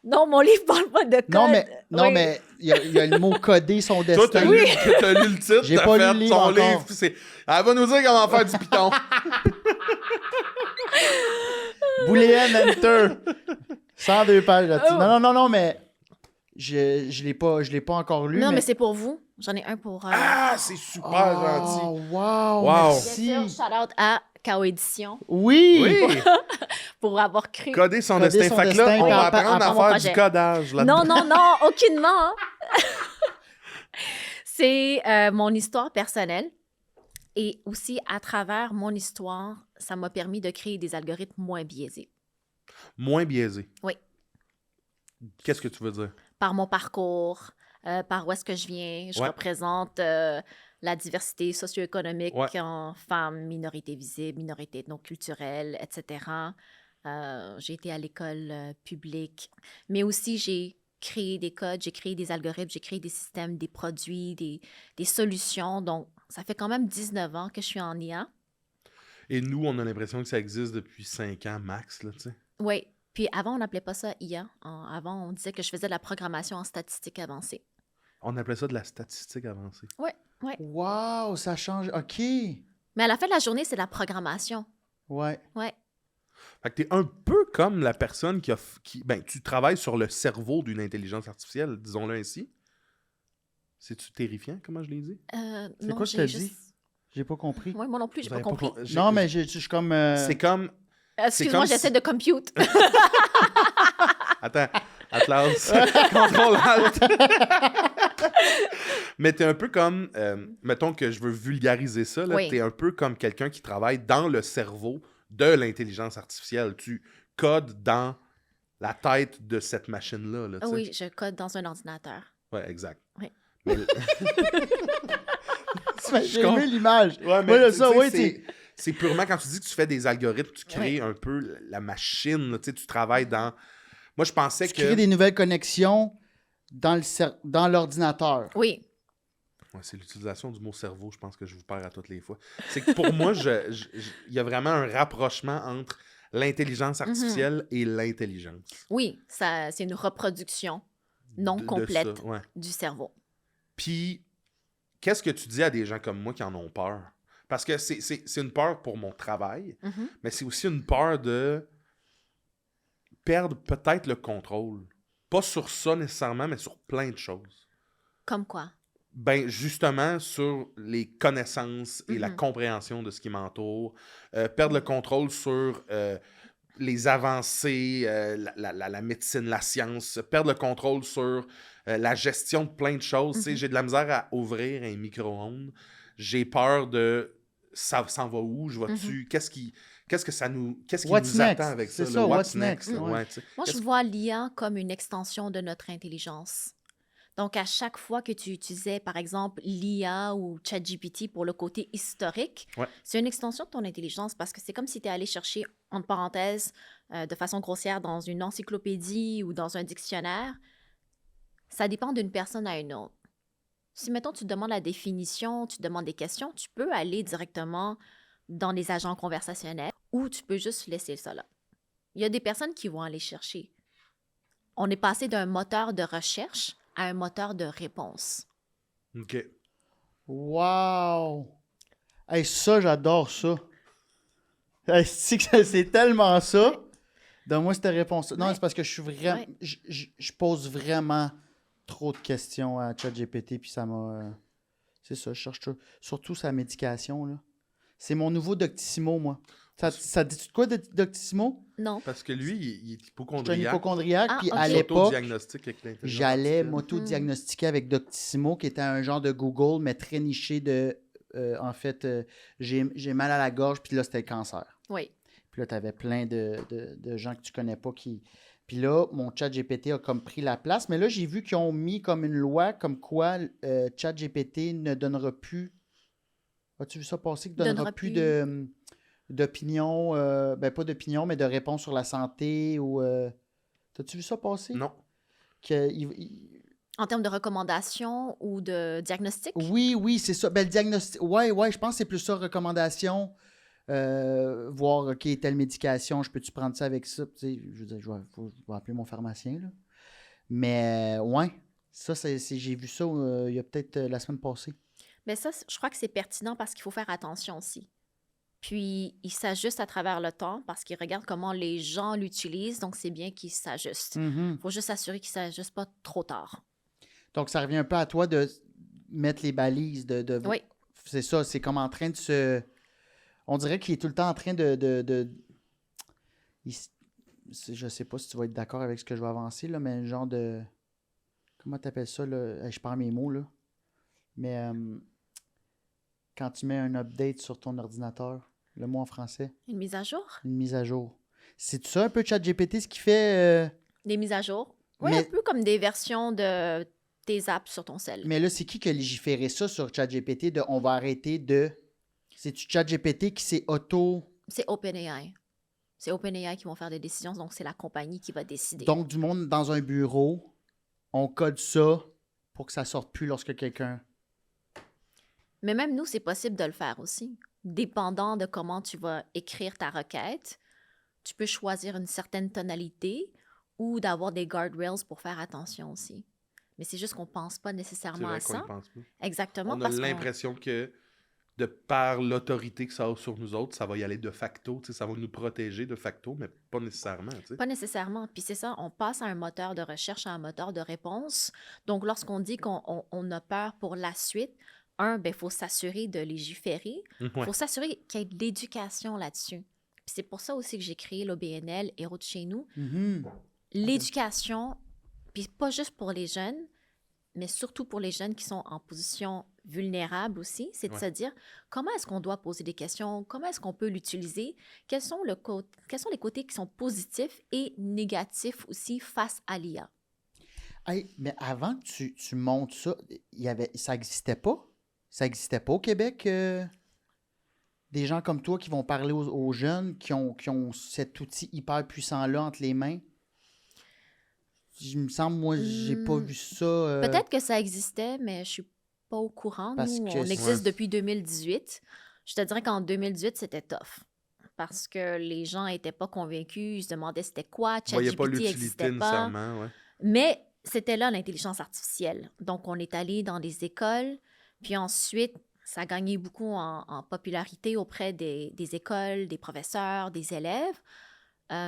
Non, mon livre parle pas de code. Non, Oui. mais il y a le mot coder son Toi, destin. t'as lu le titre, J'ai t'as pas lu fait le livre son encore. livre. Elle va nous dire comment faire du Python. Boolean Enter. 102 pages là-dessus. Oh. Non, mais je l'ai pas encore lu. Non, mais c'est pour vous. J'en ai un pour... Ah, c'est super gentil. Oh, wow, Wow. merci. Bien sûr, shout-out à KO Édition Oui. Oui, pour avoir cru. coder son Coder destin. son Fait que là, destin on va par apprendre mon à faire projet. du codage là-dedans. Non, aucunement. C'est mon histoire personnelle. Et aussi, à travers mon histoire, ça m'a permis de créer des algorithmes moins biaisés. Moins biaisé. Oui. Qu'est-ce que tu veux dire? Par mon parcours, par où est-ce que je viens. Je Ouais. représente la diversité socio-économique Ouais. en femmes, minorités visibles, minorités ethnoculturelles, etc. J'ai été à l'école publique, mais aussi j'ai créé des codes, j'ai créé des algorithmes, j'ai créé des systèmes, des produits, des solutions. Donc, ça fait quand même 19 ans que je suis en IA. Et nous, on a l'impression que ça existe depuis 5 ans max, là, tu sais. Oui. Puis avant, on n'appelait pas ça IA. Avant, on disait que je faisais de la programmation en statistique avancée. On appelait ça de la statistique avancée. Oui. Wow, ça change. OK. Mais à la fin de la journée, c'est de la programmation. Ouais. Ouais. Fait que t'es un peu comme la personne ben, tu travailles sur le cerveau d'une intelligence artificielle, disons-le ainsi. C'est-tu terrifiant, comment je l'ai dit? C'est Non, quoi que j'ai t'as juste... dit? J'ai pas compris. Oui, moi non plus, j'ai Vous pas avez compris. Non, mais je suis comme... C'est comme... Excuse-moi, comme j'essaie si- de compute. Attends, Atlas, contrôle alt. Mais t'es un peu comme... mettons que je veux vulgariser ça, là, Oui. t'es un peu comme quelqu'un qui travaille dans le cerveau de l'intelligence artificielle. Tu codes dans la tête de cette machine-là. Là, tu sais. Oui, je code dans un ordinateur. Ouais, exact. Oui. Mais- J'ai comprends. aimé l'image. Ouais, Ouais, là, tu ça, sais, ouais, c'est purement quand tu dis que tu fais des algorithmes, tu crées un peu la machine, là, tu sais, tu travailles dans... Moi, je pensais tu que... crées des nouvelles connexions dans l'ordinateur. Oui. Ouais, c'est l'utilisation du mot cerveau, je pense que je vous perds à toutes les fois. C'est que pour moi, il y a vraiment un rapprochement entre l'intelligence artificielle et l'intelligence. Oui, c'est une reproduction non De complète ça, ouais. du cerveau. Puis, qu'est-ce que tu dis à des gens comme moi qui en ont peur? Parce que c'est une peur pour mon travail, Mhm. mais c'est aussi une peur de perdre peut-être le contrôle. Pas sur ça nécessairement, mais sur plein de choses. Comme quoi? Ben, justement, sur les connaissances et la Mhm. compréhension de ce qui m'entoure. Perdre le contrôle sur les avancées, la médecine, la science. Perdre le contrôle sur la gestion de plein de choses. Tu sais, j'ai de la misère à ouvrir un micro-ondes. J'ai peur de... Ça s'en va où? Je vais-tu... Qu'est-ce qui What's nous next? attend avec ça? C'est là? ça, What's what's next? next? Ouais, Ouais. tu sais. Moi, je vois l'IA comme une extension de notre intelligence. Donc, à chaque fois que tu utilisais, par exemple, l'IA ou ChatGPT pour le côté historique, Ouais. c'est une extension de ton intelligence parce que c'est comme si tu es allé chercher, entre parenthèses, de façon grossière, dans une encyclopédie ou dans un dictionnaire. Ça dépend d'une personne à une autre. Si, mettons, tu demandes la définition, tu demandes des questions, tu peux aller directement dans les agents conversationnels ou tu peux juste laisser ça là. Il y a des personnes qui vont aller chercher. On est passé d'un moteur de recherche à un moteur de réponse. OK. Wow! Hey, ça, j'adore ça. Hey, c'est tellement ça. Donne-moi cette réponse. Non, Ouais. c'est parce que je suis vraiment. Ouais. Je pose vraiment trop de questions à ChatGPT, puis ça m'a. C'est ça, je cherche surtout sa médication, là. C'est mon nouveau Doctissimo, moi. Ça dit-tu de quoi, Doctissimo? Non. Parce que lui, il est Je suis un hypochondriaque. hypochondriaque, Ah, puis ok. à Il l'époque, s'auto-diagnostique avec l'intelligence j'allais artificielle. m'auto-diagnostiquer avec Doctissimo, qui était un genre de Google, mais très niché de... en fait, j'ai mal à la gorge, puis là, c'était le cancer. Oui. Puis là, tu avais plein de gens que tu connais pas qui... Puis là, mon ChatGPT a comme pris la place. Mais là, j'ai vu qu'ils ont mis comme une loi comme quoi ChatGPT ne donnera plus... As-tu vu ça passer? Qu'il ne donnera plus d'opinion, ben pas d'opinion, mais de réponse sur la santé ou... T'as-tu vu ça passer? Non. En termes de recommandations ou de diagnostic? Oui, c'est ça. Ben, le diagnostic... Ouais, je pense que c'est plus ça, recommandation. Voir, OK, telle médication, je peux-tu prendre ça avec ça? Tu sais, je veux dire, je vais appeler mon pharmacien, là. Mais, ouais, ça, j'ai vu ça il y a peut-être la semaine passée. Mais ça, je crois que c'est pertinent parce qu'il faut faire attention aussi. Puis, il s'ajuste à travers le temps parce qu'il regarde comment les gens l'utilisent. Donc, c'est bien qu'il s'ajuste. Il faut juste s'assurer qu'il ne s'ajuste pas trop tard. Donc, ça revient un peu à toi de mettre les balises. Oui. C'est ça, c'est comme en train de se... On dirait qu'il est tout le temps en train je sais pas si tu vas être d'accord avec ce que je vais avancer, là, mais genre de... Comment tu appelles ça, là? Je perds mes mots, là. Mais quand tu mets un update sur ton ordinateur, le mot en français, Une mise à jour? une mise à jour. C'est ça un peu ChatGPT, ce qui fait... Des mises à jour? Oui, Mais- un peu comme des versions de tes apps sur ton cell. Mais là, c'est qui a légiféré ça sur ChatGPT de on va arrêter de... C'est-tu ChatGPT qui s'est auto... C'est OpenAI. C'est OpenAI qui vont faire des décisions, donc c'est la compagnie qui va décider. Donc, du monde dans un bureau, on code ça pour que ça sorte plus lorsque quelqu'un... Mais même nous, c'est possible de le faire aussi. Dépendant de comment tu vas écrire ta requête, tu peux choisir une certaine tonalité ou d'avoir des guardrails pour faire attention aussi. Mais c'est juste qu'on ne pense pas C'est nécessairement vrai à qu'on ça. y pense pas. Exactement. On a parce qu'on- l'impression que de par l'autorité que ça a sur nous autres, ça va y aller de facto, tu sais, ça va nous protéger de facto, mais pas nécessairement. Tu sais. Pas nécessairement. Puis c'est ça, on passe à un moteur de recherche, à un moteur de réponse. Donc, lorsqu'on dit qu'on a peur pour la suite, il faut s'assurer de légiférer. Il Ouais. faut s'assurer qu'il y ait de l'éducation là-dessus. Puis c'est pour ça aussi que j'ai créé l'OBNL, Héros de chez nous. L'éducation, puis pas juste pour les jeunes, mais surtout pour les jeunes qui sont en position vulnérable aussi, c'est de Ouais. se dire comment est-ce qu'on doit poser des questions, comment est-ce qu'on peut l'utiliser, quels sont les côtés qui sont positifs et négatifs aussi face à l'IA. Hey, mais avant que tu montes ça, ça n'existait pas? Ça n'existait pas au Québec? Des gens comme toi qui vont parler aux jeunes, qui ont cet outil hyper puissant-là entre les mains? Il me semble, moi, j'ai pas vu ça. Peut-être que ça existait, mais je suis pas au courant. Parce Nous, que on c'est- existe depuis 2018. Je te dirais qu'en 2018, c'était tough. Parce que les gens n'étaient pas convaincus, ils se demandaient c'était quoi, On voyait pas ChatGPT l'utilité n'existait pas. nécessairement. Ouais. Mais c'était là l'intelligence artificielle. Donc, on est allé dans des écoles, puis ensuite, ça a gagné beaucoup en popularité auprès des écoles, des professeurs, des élèves.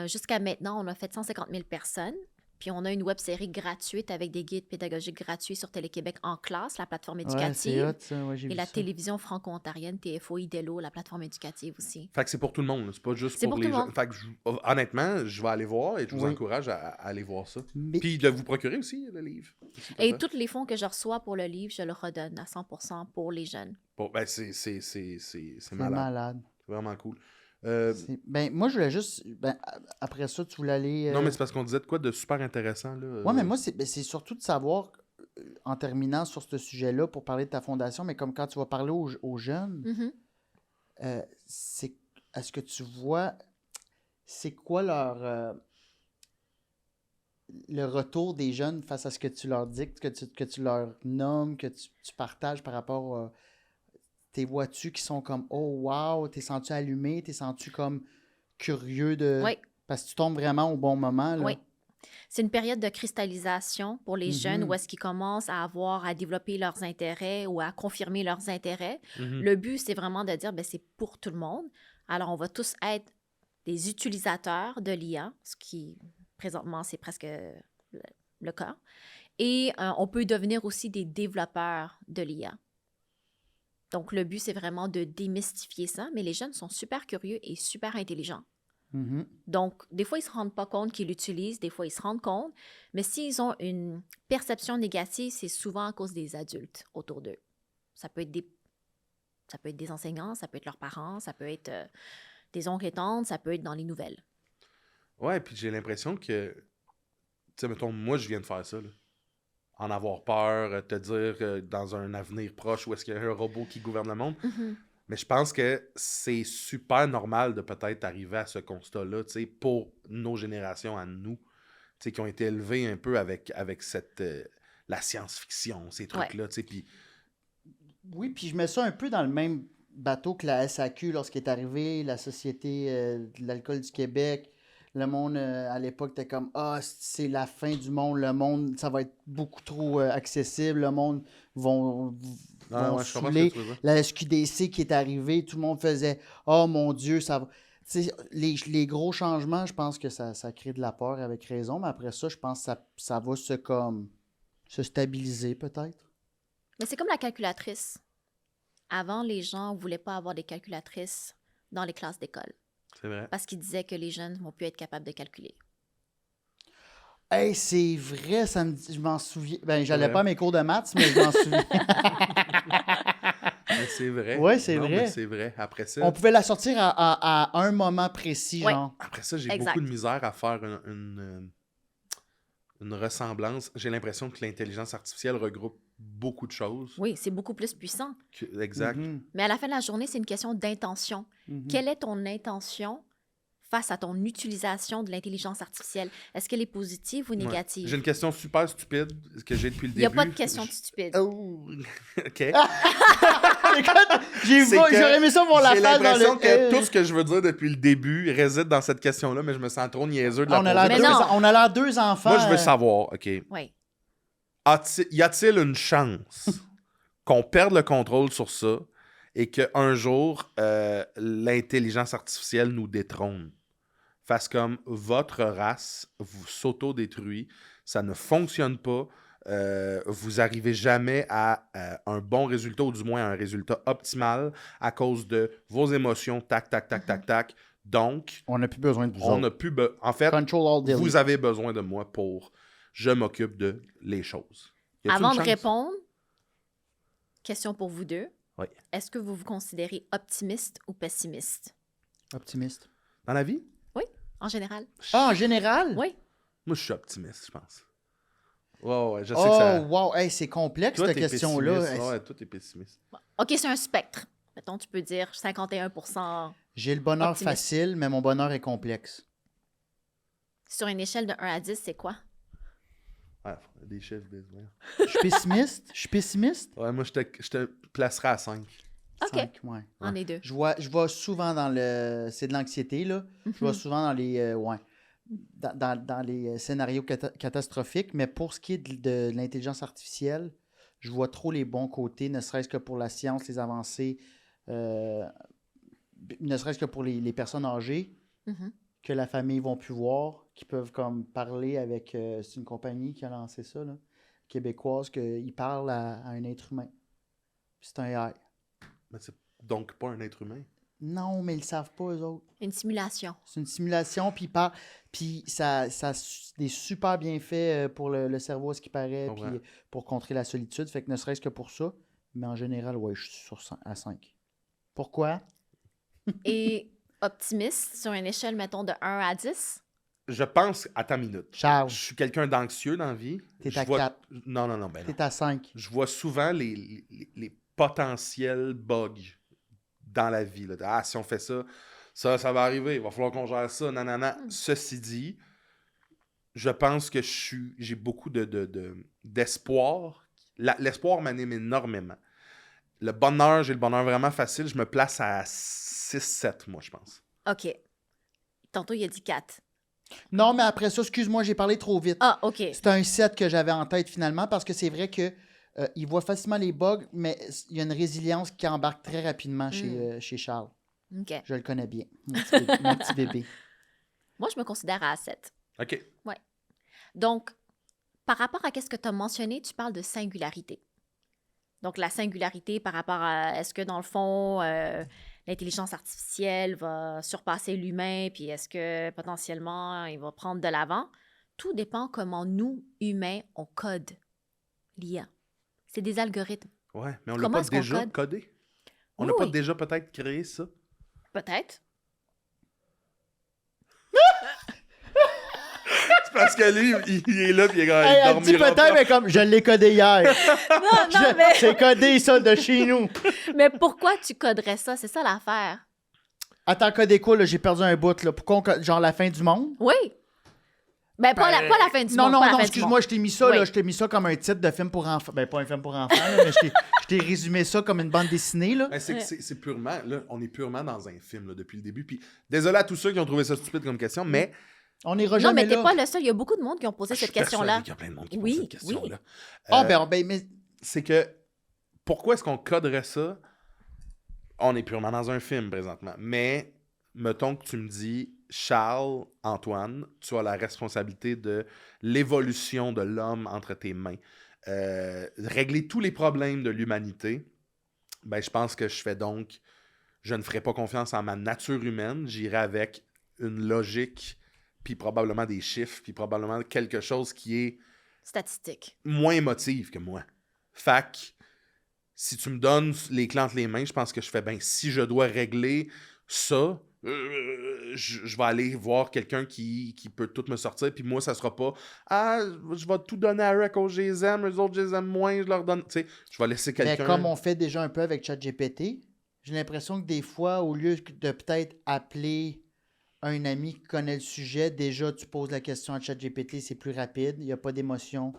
Jusqu'à maintenant, on a fait 150 000 personnes. Puis on a une web-série gratuite avec des guides pédagogiques gratuits sur Télé-Québec en classe, la plateforme Ouais, c'est éducative, hot, ça. Ouais, j'ai et vu la ça. télévision franco-ontarienne, TFO, IDELO, la plateforme éducative aussi. Fait que c'est pour tout le monde, là. C'est pas juste C'est pour pour les tout le gens. monde. Fait que honnêtement, je vais aller voir et je vous Oui. encourage à aller voir ça. Mais- Puis de vous procurer aussi le livre. Aussi, Et parfait. tous les fonds que je reçois pour le livre, je le redonne à 100% pour les jeunes. Bon, ben c'est C'est malade. malade. C'est vraiment cool. Ben, moi, je voulais juste... Ben, après ça, tu voulais aller... Non, mais c'est parce qu'on disait de quoi de super intéressant. Là, Ouais, mais moi, c'est surtout de savoir, en terminant sur ce sujet-là, pour parler de ta fondation, mais comme quand tu vas parler aux jeunes, Mhm. est-ce que tu vois, c'est quoi le retour des jeunes face à ce que tu leur dictes, que tu leur nommes, que tu partages par rapport tes vois-tu qui sont comme « Oh, wow! » T'es sens-tu allumé? T'es sens-tu comme curieux de... Oui. Parce que tu tombes vraiment au bon moment, là. Oui. C'est une période de cristallisation pour les jeunes où est-ce qu'ils commencent à développer leurs intérêts ou à confirmer leurs intérêts. Le but, c'est vraiment de dire, ben, c'est pour tout le monde. Alors, on va tous être des utilisateurs de l'IA, ce qui, présentement, c'est presque le cas. Et on peut devenir aussi des développeurs de l'IA. Donc, le but, c'est vraiment de démystifier ça, mais les jeunes sont super curieux et super intelligents. Donc, des fois, ils ne se rendent pas compte qu'ils l'utilisent, des fois, ils se rendent compte, mais s'ils ont une perception négative, c'est souvent à cause des adultes autour d'eux. Ça peut être des enseignants, ça peut être leurs parents, ça peut être des oncles et tantes, ça peut être dans les nouvelles. Ouais, puis j'ai l'impression que, tu sais, mettons, moi, je viens de faire ça, là. En avoir peur, te dire dans un avenir proche où est-ce qu'il y a un robot qui gouverne le monde. Mais je pense que c'est super normal de peut-être arriver à ce constat-là, tu sais, pour nos générations à nous, tu sais, qui ont été élevées un peu avec cette la science-fiction, ces trucs-là, tu sais, puis... Oui, puis je mets ça un peu dans le même bateau que la SAQ lorsqu'il est arrivé, la Société de l'alcool du Québec. Le monde, à l'époque, était comme « Ah, c'est la fin du monde, le monde, ça va être beaucoup trop accessible, le monde vont ouais, je comprends ce saouler. que tu veux dire. » La SQDC qui est arrivée, tout le monde faisait « Oh mon Dieu, ça va... » Tu sais, les gros changements, je pense que ça crée de la peur avec raison, mais après ça, je pense que ça va se stabiliser peut-être. Mais c'est comme la calculatrice. Avant, les gens ne voulaient pas avoir des calculatrices dans les classes d'école C'est vrai. parce qu'ils disaient que les jeunes ne vont plus être capables de calculer. Hey, c'est vrai, je m'en souviens. Ben, j'allais vrai. pas à mes cours de maths, mais je m'en souviens. Mais c'est vrai. Ouais, c'est Non, vrai. mais c'est vrai. Après ça, On pouvait la sortir à un moment précis, Ouais. genre. Après ça, j'ai Exact. beaucoup de misère à faire une ressemblance. J'ai l'impression que l'intelligence artificielle regroupe beaucoup de choses. Oui, c'est beaucoup plus puissant. Exact. Mhm, Mais à la fin de la journée, c'est une question d'intention. mhm. Quelle est ton intention face à ton utilisation de l'intelligence artificielle? Est-ce qu'elle est positive ou Ouais. négative? J'ai une question super stupide que j'ai depuis le Il début. n'y a pas de question stupide. Oh! OK. C'est que J'aurais aimé ça pour la J'ai face dans l'impression le... que tout ce que je veux dire depuis le début réside dans cette question-là, mais je me sens trop niaiseux de la On a poser. l'air Mais non. on a l'air deux enfants. Moi, je veux savoir, OK. Oui. Y a-t-il une chance qu'on perde le contrôle sur ça et qu'un jour, l'intelligence artificielle nous détrône? Fasse comme votre race vous s'auto-détruit, ça ne fonctionne pas, vous arrivez jamais à un bon résultat, ou du moins à un résultat optimal à cause de vos émotions, tac, tac, tac, tac, tac. Donc, On n'a plus besoin de vous on autres. n'a plus... En fait, Control all delete. vous avez besoin de moi pour... Je m'occupe de les choses. Y a-t-il Avant une de chance? répondre, question pour vous deux. Oui. Est-ce que vous vous considérez optimiste ou pessimiste? Optimiste. Dans la vie? En général? Ah, en général? Oui. Moi, je suis optimiste, je pense. Ouais, je sais Oh, que ça... wow. Hey, c'est complexe, Toi, cette t'es question-là. pessimiste. Hey, Ouais, toi, t'es pessimiste. OK, c'est un spectre. Mettons, tu peux dire 51% J'ai le bonheur Optimiste. facile, mais mon bonheur est complexe. sur une échelle de 1 à 10, c'est quoi? Ouais, des chiffres, des... Je suis pessimiste? Je suis pessimiste? Ouais, moi, je te placerai à 5. OK. 5, ouais. On est deux. Je vois souvent dans le... C'est de l'anxiété, là. Je vois souvent dans les... dans les scénarios catastrophiques, mais pour ce qui est de l'intelligence artificielle, je vois trop les bons côtés, ne serait-ce que pour la science, les avancées, ne serait-ce que pour les personnes âgées, Mhm. que la famille vont plus voir, qui peuvent comme parler avec... c'est une compagnie qui a lancé ça, là, québécoise, qu'ils parlent à un être humain. Puis c'est un AI. Mais c'est donc pas un être humain. Non, mais ils le savent pas, eux autres. Une simulation. C'est une simulation, puis ça a des super bienfaits pour le cerveau, à ce qui paraît, Ouais. puis pour contrer la solitude. Fait que ne serait-ce que pour ça, mais en général, ouais, je suis à 5. Pourquoi? Et optimiste sur une échelle, mettons, de 1 à 10? Je pense... Attends une minute. Charles, Je suis quelqu'un d'anxieux dans la vie. T'es Je à vois- 4. Non, ben non. T'es à 5. Je vois souvent les potentiels bugs dans la vie. Là. Ah, si on fait ça, ça va arriver. Il va falloir qu'on gère ça. Nanana. Ceci dit, je pense que j'ai beaucoup d'espoir. L'espoir m'anime énormément. Le bonheur, j'ai le bonheur vraiment facile. Je me place à 6-7, moi, je pense. OK. Tantôt, il a dit 4. Non, mais après ça, excuse-moi, j'ai parlé trop vite. Ah, OK. C'est un set que j'avais en tête finalement parce que c'est vrai que il voit facilement les bugs, mais il y a une résilience qui embarque très rapidement chez Charles. OK. Je le connais bien, mon petit bébé. Moi, je me considère à 7. OK. Donc, par rapport à ce que tu as mentionné, tu parles de singularité. Donc, la singularité par rapport à est-ce que, dans le fond, l'intelligence artificielle va surpasser l'humain, puis est-ce que, potentiellement, il va prendre de l'avant? Tout dépend comment nous, humains, on code l'IA. C'est des algorithmes. Ouais, mais on l'a Comment pas est-ce qu'on déjà code? codé? On Oui, n'a pas oui. déjà peut-être créé ça? Peut-être. C'est parce que lui, il est là, puis il Hey, elle dit dormira peut-être, pas. mais comme je l'ai codé hier. Non, mais, C'est codé ça de chez nous. mais pourquoi tu coderais ça? C'est ça l'affaire. Attends, codé quoi, là? J'ai perdu un bout, là. Pourquoi genre la fin du monde? Oui. Ben, pas la fin du monde. Non, pas la fin du excuse-moi, monde. je t'ai mis ça, là. Oui. Je t'ai mis ça comme un titre de film pour enfants. Ben, pas un film pour enfants, là, mais je t'ai résumé ça comme une bande dessinée, là. Ben, c'est purement, là, on est purement dans un film là, depuis le début. Puis désolé à tous ceux qui ont trouvé ça stupide comme question, mais On n'ira Non, jamais mais t'es là. pas le seul. Il y a beaucoup de monde qui ont posé je cette suis persuadé question-là. qu'il y a plein de monde qui Oui, pose cette question-là. Ah, Euh, mais c'est que pourquoi est-ce qu'on coderait ça? On est purement dans un film présentement. Mais mettons que tu me dis, Charles, Antoine, tu as la responsabilité de l'évolution de l'homme entre tes mains. Régler tous les problèmes de l'humanité. Ben, je pense que je ne ferai pas confiance en ma nature humaine. J'irai avec une logique, puis probablement des chiffres, puis probablement quelque chose qui est Statistique. moins émotive que moi. Fac, si tu me donnes les clés entre les mains, je pense que je fais, ben, si je dois régler ça, je vais aller voir quelqu'un qui peut tout me sortir, puis moi, ça sera pas, je vais tout donner à Rick, je les aime, eux autres, je les aime moins, je leur donne, tu sais, je vais laisser mais quelqu'un... comme on fait déjà un peu avec ChatGPT, j'ai l'impression que des fois, au lieu de peut-être appeler un ami qui connaît le sujet, déjà, tu poses la question à ChatGPT, c'est plus rapide, il n'y a pas d'émotion.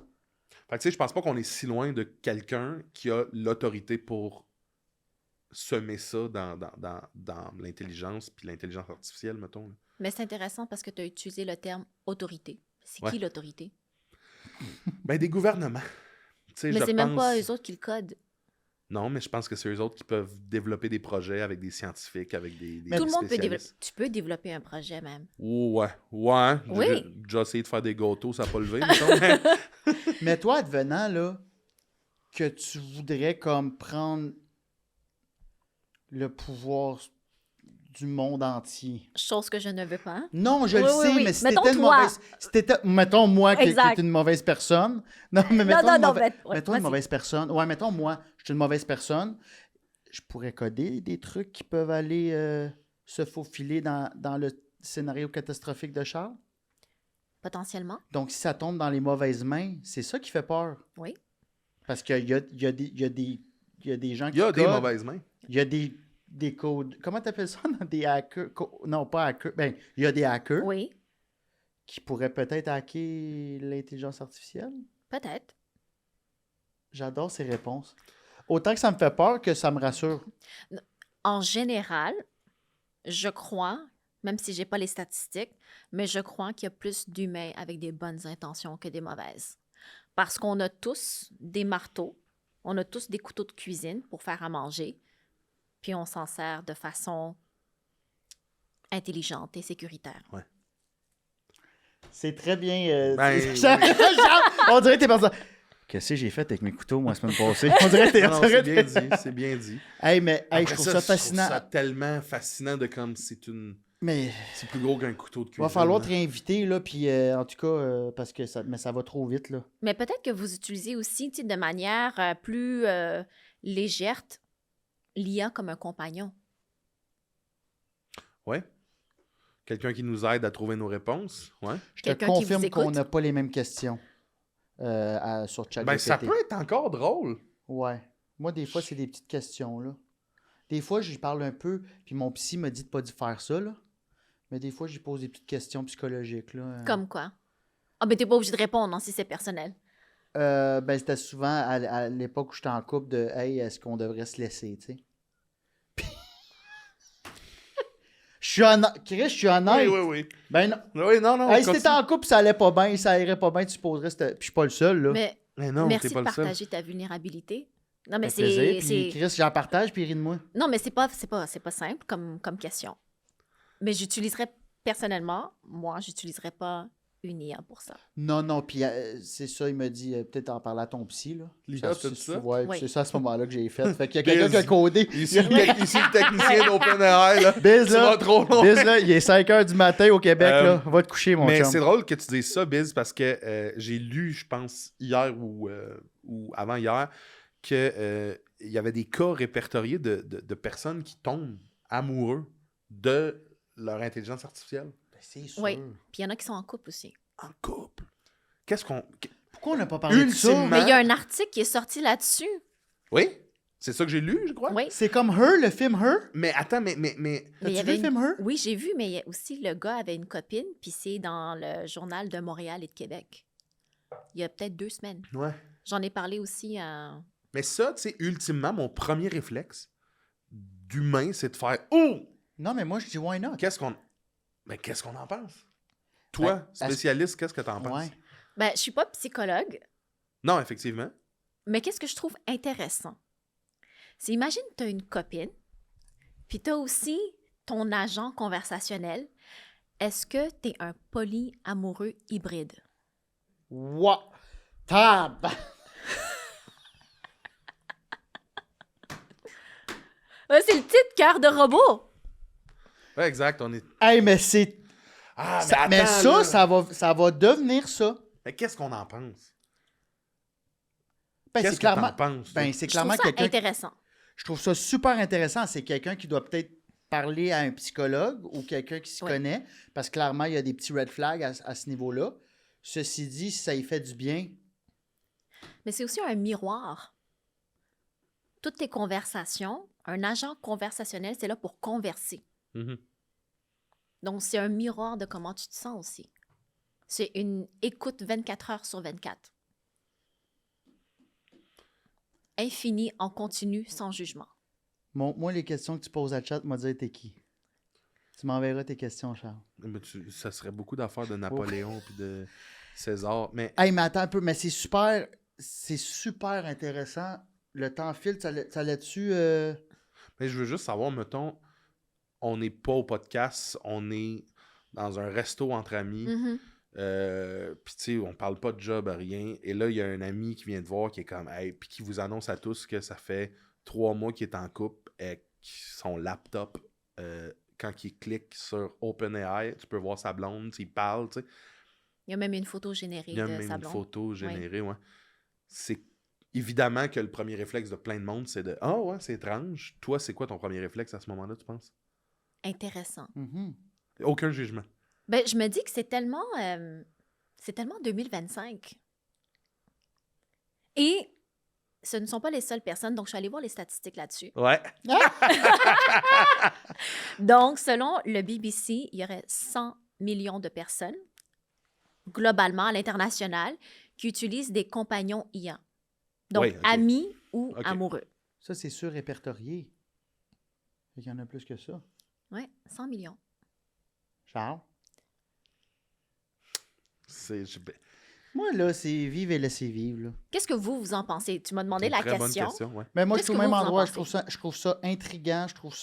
Fait que, tu sais, je pense pas qu'on est si loin de quelqu'un qui a l'autorité pour semer ça dans l'intelligence, puis l'intelligence artificielle, mettons. Là. Mais c'est intéressant parce que tu as utilisé le terme autorité. C'est Ouais. qui l'autorité? Ben, des gouvernements. Tu sais, Mais je c'est même pas pense- eux autres qui le codent. Non, mais je pense que c'est eux autres qui peuvent développer des projets avec des scientifiques, avec des Tout le monde peut développer. spécialistes. Tu peux développer un projet même. Ouais. Oui. J'ai déjà essayé de faire des gâteaux, ça n'a pas levé, mettons, mais- Mais toi, advenant, là, que tu voudrais comme prendre le pouvoir du monde entier. Chose que je ne veux pas. Non, je Oui, le oui, sais, oui. mais si Mettons t'étais une toi. mauvaise... mettons moi qui Exact. est une mauvaise personne. Non, mais mettons, non, une, non, mauvaise- ouais, mettons une vas-y. mauvaise personne. Ouais, mettons moi, je suis une mauvaise personne. Je pourrais coder des trucs qui peuvent aller se faufiler dans le scénario catastrophique de Charles. Potentiellement. Donc, si ça tombe dans les mauvaises mains, c'est ça qui fait peur. Oui. Parce qu'il y a des gens qui Il y a des codent. mauvaises mains. Il y a des codes. Comment t'appelles ça? Des hackers? Non, pas hackers. Ben, il y a des hackers Oui. qui pourraient peut-être hacker l'intelligence artificielle. Peut-être. J'adore ces réponses. Autant que ça me fait peur que ça me rassure. En général, je crois, même si j'ai pas les statistiques, mais je crois qu'il y a plus d'humains avec des bonnes intentions que des mauvaises. Parce qu'on a tous des marteaux, on a tous des couteaux de cuisine pour faire à manger, puis on s'en sert de façon intelligente et sécuritaire. C'est très bien. Ben, On dirait que t'es parti. Qu'est-ce que j'ai fait avec mes couteaux, moi, la semaine passée? On dirait que t'es. Non, c'est bien dit, c'est bien dit. Hey, mais hey, je Après trouve ça fascinant. Je trouve ça tellement fascinant de comme c'est Mais plus gros qu'un couteau de il cuisine. va falloir là. te réinviter, là, puis en tout cas, parce que ça va trop vite, là. Mais peut-être que vous utilisez aussi, tu sais, de manière plus légère, l'IA comme un compagnon. Ouais. Quelqu'un qui nous aide à trouver nos réponses. Ouais. Je te Quelqu'un qui vous confirme écoute. qu'on n'a pas les mêmes questions sur ChatGPT. Ben, ça peut être encore drôle. Ouais. Moi, des fois, c'est des petites questions, là. Des fois, j'y parle un peu, puis mon psy m'a dit de pas faire ça, là. Mais des fois, j'y pose des petites questions psychologiques, là. Comme quoi? Ah, ben t'es pas obligé de répondre, non, si c'est personnel. Ben, c'était souvent à l'époque où j'étais en couple de « Hey, est-ce qu'on devrait se laisser, tu sais? » Je suis honnête. Chris, je suis honnête. Oui. Ben non. Oui, non. Hey, si continue. t'étais en couple, ça allait pas bien, ça irait pas bien, tu supposerais. Puis je suis pas le seul, là. Mais non, merci t'es pas de le seul. partager ta vulnérabilité. Non, mais Avec plaisir, c'est... puis Chris, j'en partage, puis il rit de moi. Non, mais c'est pas simple comme question. Mais j'utiliserais, personnellement, moi, j'utiliserais pas une IA pour ça. Non, puis c'est ça, il m'a dit, peut-être en parler à ton psy, là. L'IA, t'as dit ça? Ouais, puis Oui. c'est ça à ce moment-là que j'ai fait. Fait qu'il y a quelqu'un qui a codé. Ici, le technicien d'OpenAI, là. Biz, Tu là. vas trop loin. Biz, là, il est 5h du matin au Québec, là. Va te coucher, mon Mais chum. c'est drôle que tu dises ça, Biz, parce que j'ai lu, je pense, hier ou avant-hier, qu'il y avait des cas répertoriés de personnes qui tombent amoureux de leur intelligence artificielle. Ben, c'est sûr. Oui. Puis il y en a qui sont en couple aussi. En couple. Qu'est-ce qu'on... Pourquoi on n'a pas parlé de ça? Ultimement- Mais il y a un article qui est sorti là-dessus. Oui? C'est ça que j'ai lu, je crois? Oui. C'est comme Her, le film Her? Mais attends, mais... Mais il y T'as-tu avait vu le film Her? Oui, j'ai vu, mais il y a aussi le gars avait une copine, puis c'est dans le journal de Montréal et de Québec. Il y a peut-être 2 semaines. Ouais. J'en ai parlé aussi à... Mais ça, tu sais, ultimement, mon premier réflexe d'humain, c'est de faire « Oh! Non, mais moi, je dis why not? Qu'est-ce qu'on... Mais qu'est-ce qu'on en pense? Toi, Ben, spécialiste, qu'est-ce que t'en penses? Ouais. Ben, je suis pas psychologue, Non, effectivement. mais qu'est-ce que je trouve intéressant? C'est, imagine, tu as une copine, puis tu as aussi ton agent conversationnel. Est-ce que tu es un polyamoureux hybride? What? Tab! C'est le titre Cœur de robot. Ouais, exact, on est... Hey, mais c'est... Ah, Mais attends, ça, là. ça va devenir ça. Mais qu'est-ce qu'on en pense? Ben, Qu'est-ce c'est que clairement... t'en penses? Ben, toi? c'est Je clairement trouve ça quelqu'un... intéressant. Je trouve ça super intéressant. C'est quelqu'un qui doit peut-être parler à un psychologue ou quelqu'un qui s'y Oui. connaît, parce que clairement, il y a des petits red flags à ce niveau-là. Ceci dit, si ça y fait du bien, Mais c'est aussi un miroir. Toutes tes conversations, un agent conversationnel, c'est là pour converser. Mhm. Donc, c'est un miroir de comment tu te sens aussi. C'est une écoute 24 heures sur 24. Infini, en continu, sans jugement. moi, les questions que tu poses à chat, m'a dit t'es qui? Tu m'enverras tes questions, Charles. Mais ça serait beaucoup d'affaires de Napoléon puis de César. Mais Hey, mais attends un peu, mais c'est super intéressant. Le temps file, ça là-dessus... je veux juste savoir, mettons, on n'est pas au podcast, on est dans un resto entre amis. Mhm. Puis tu sais, on parle pas de job, rien. Et là, il y a un ami qui vient te voir qui est comme, hey, puis qui vous annonce à tous que ça fait 3 mois qu'il est en couple et son laptop, quand il clique sur OpenAI, tu peux voir sa blonde, il parle, tu sais. Il y a même une photo générée Il y a de même sa une blonde. photo générée, ouais. C'est évidemment que le premier réflexe de plein de monde, c'est de « Ah ouais, c'est étrange. » Toi, c'est quoi ton premier réflexe à ce moment-là, tu penses? Intéressant. mhm. Aucun jugement. Ben, je me dis que c'est tellement 2025. Et ce ne sont pas les seules personnes, donc je suis allée voir les statistiques là-dessus. Ouais. Donc, selon le BBC, il y aurait 100 millions de personnes, globalement à l'international, qui utilisent des compagnons IA. Donc, Oui, ok. amis ou Ok. amoureux. Ça, c'est sûr répertorié. Il y en a plus que ça. Oui, 100 millions. Charles? Ben, Moi, là, c'est vivre et laisser vivre, là. Qu'est-ce que vous en pensez? Tu m'as demandé une la très bonne question. question, ouais. Mais moi, je Qu'est-ce suis au que même vous en endroit. Je pensez? trouve ça intriguant. Je trouve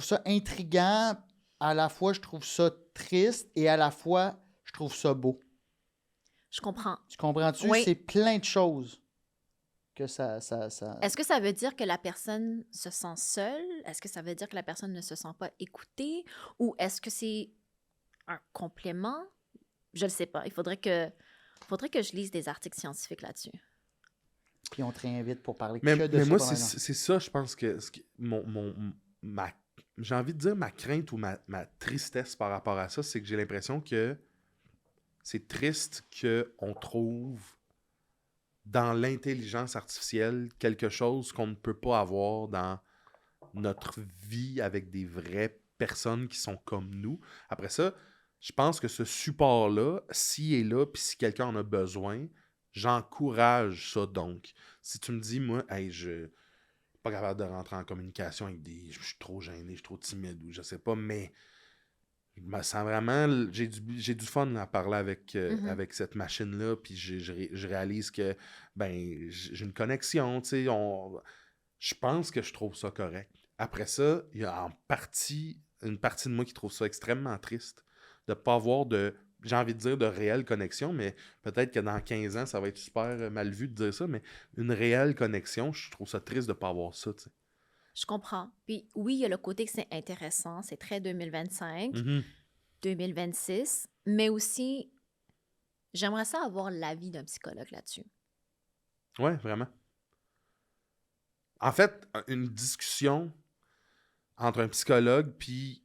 ça intriguant. À la fois, je trouve ça triste et à la fois, je trouve ça beau. Je comprends. Tu comprends-tu? Oui. C'est plein de choses que ça... Est-ce que ça veut dire que la personne se sent seule? Est-ce que ça veut dire que la personne ne se sent pas écoutée? Ou est-ce que c'est un complément? Je ne le sais pas. Il faudrait que je lise des articles scientifiques là-dessus. Puis on te réinvite pour parler Mais, que de mais ça moi, pendant c'est ça, je pense que j'ai envie de dire ma crainte ou ma tristesse par rapport à ça, c'est que j'ai l'impression que c'est triste qu'on trouve dans l'intelligence artificielle quelque chose qu'on ne peut pas avoir dans notre vie avec des vraies personnes qui sont comme nous. Après ça, je pense que ce support-là, s'il est là, puis si quelqu'un en a besoin, j'encourage ça donc. Si tu me dis, moi, hey, pas capable de rentrer en communication avec des... Je suis trop gêné, je suis trop timide, ou je sais pas, mais je me sens vraiment... J'ai du fun à parler avec cette machine-là, puis je réalise que, ben, j'ai une connexion, tu sais, je pense que je trouve ça correct. Après ça, il y a une partie de moi qui trouve ça extrêmement triste de pas avoir de... J'ai envie de dire de réelle connexion, mais peut-être que dans 15 ans, ça va être super mal vu de dire ça, mais une réelle connexion, je trouve ça triste de pas avoir ça, tu sais. Je comprends. Puis oui, il y a le côté que c'est intéressant, c'est très 2025, 2026, mais aussi, j'aimerais ça avoir l'avis d'un psychologue là-dessus. Ouais, vraiment. En fait, une discussion entre un psychologue puis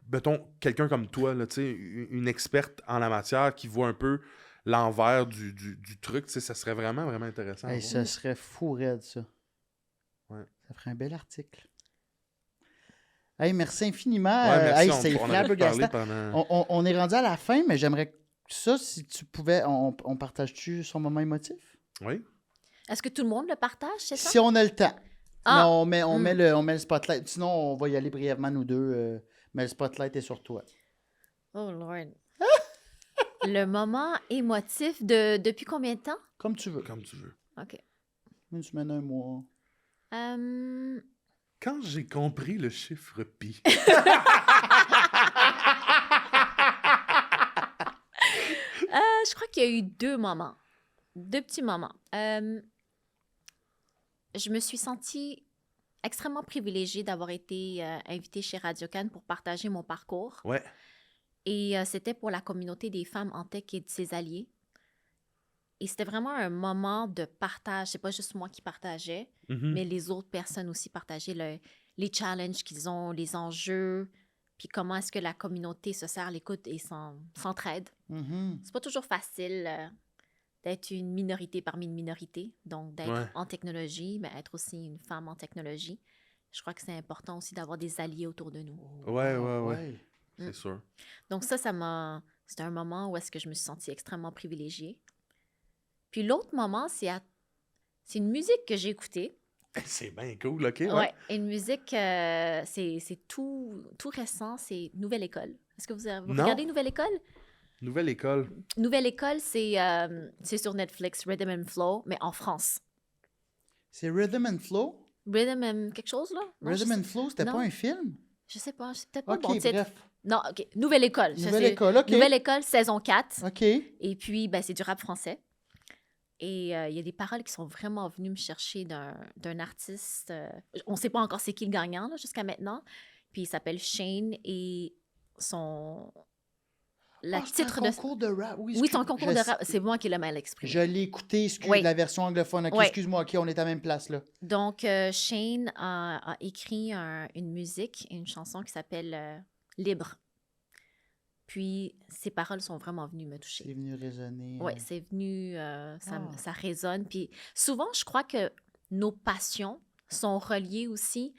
mettons, quelqu'un comme toi, là, une experte en la matière qui voit un peu l'envers du truc, ça serait vraiment, vraiment intéressant. Hey, ça serait fou raide, ça. Ouais. Ça ferait un bel article. Hey, merci infiniment. Ouais, merci, Hey, c'est on aurait pu parler flabbergastant. pendant... On est rendu à la fin, mais j'aimerais ça, si tu pouvais, on partage-tu son moment émotif? Oui. Est-ce que tout le monde le partage, c'est ça? Si on a le temps. Ah! Mais on met le spotlight. Sinon, on va y aller brièvement, nous deux. Mais le spotlight est sur toi. Oh Lord. Le moment émotif depuis combien de temps? Comme tu veux. Comme tu veux. OK. Une semaine, un mois. Quand j'ai compris le chiffre pi... Je crois qu'il y a eu deux petits moments. Je me suis sentie extrêmement privilégiée d'avoir été invitée chez Radio-Can pour partager mon parcours. Ouais. Et c'était pour la communauté des femmes en tech et de ses alliés. Et c'était vraiment un moment de partage. C'est pas juste moi qui partageais, mais les autres personnes aussi partageaient les challenges qu'ils ont, les enjeux, puis comment est-ce que la communauté se sert l'écoute et s'entraide. C'est pas toujours facile d'être une minorité parmi une minorité, donc d'être en technologie, mais être aussi une femme en technologie. Je crois que c'est important aussi d'avoir des alliés autour de nous. Ouais. C'est sûr. Donc ça c'était un moment où est-ce que je me suis sentie extrêmement privilégiée. Puis l'autre moment, c'est une musique que j'ai écoutée. C'est bien cool, OK? Ouais, une musique, c'est tout récent, c'est Nouvelle École. Est-ce que vous regardez Nouvelle École? Nouvelle École. Nouvelle École, c'est sur Netflix, Rhythm and Flow, mais en France. C'est Rhythm and Flow? Rhythm and quelque chose, là? Non, Rhythm and Flow, c'était non. pas un film? Je sais pas, c'est peut-être pas OK, le bon titre. bref. Non, OK. Nouvelle École. Nouvelle École, OK. Nouvelle École, saison 4. OK. Et puis, c'est du rap français. Et il y a des paroles qui sont vraiment venues me chercher d'un artiste. On ne sait pas encore c'est qui le gagnant là, jusqu'à maintenant. Puis il s'appelle Shane et C'est un concours de rap. Oui, c'est un concours de rap. C'est moi qui l'ai mal exprimé. Je l'ai écouté, la version anglophone. OK, Oui. excuse-moi, OK, on est à la même place, là. Donc, Shane a écrit une musique, une chanson qui s'appelle Libre. Puis, ces paroles sont vraiment venues me toucher. C'est venu résonner. Oui, c'est venu, ça résonne. Puis souvent, je crois que nos passions sont reliées aussi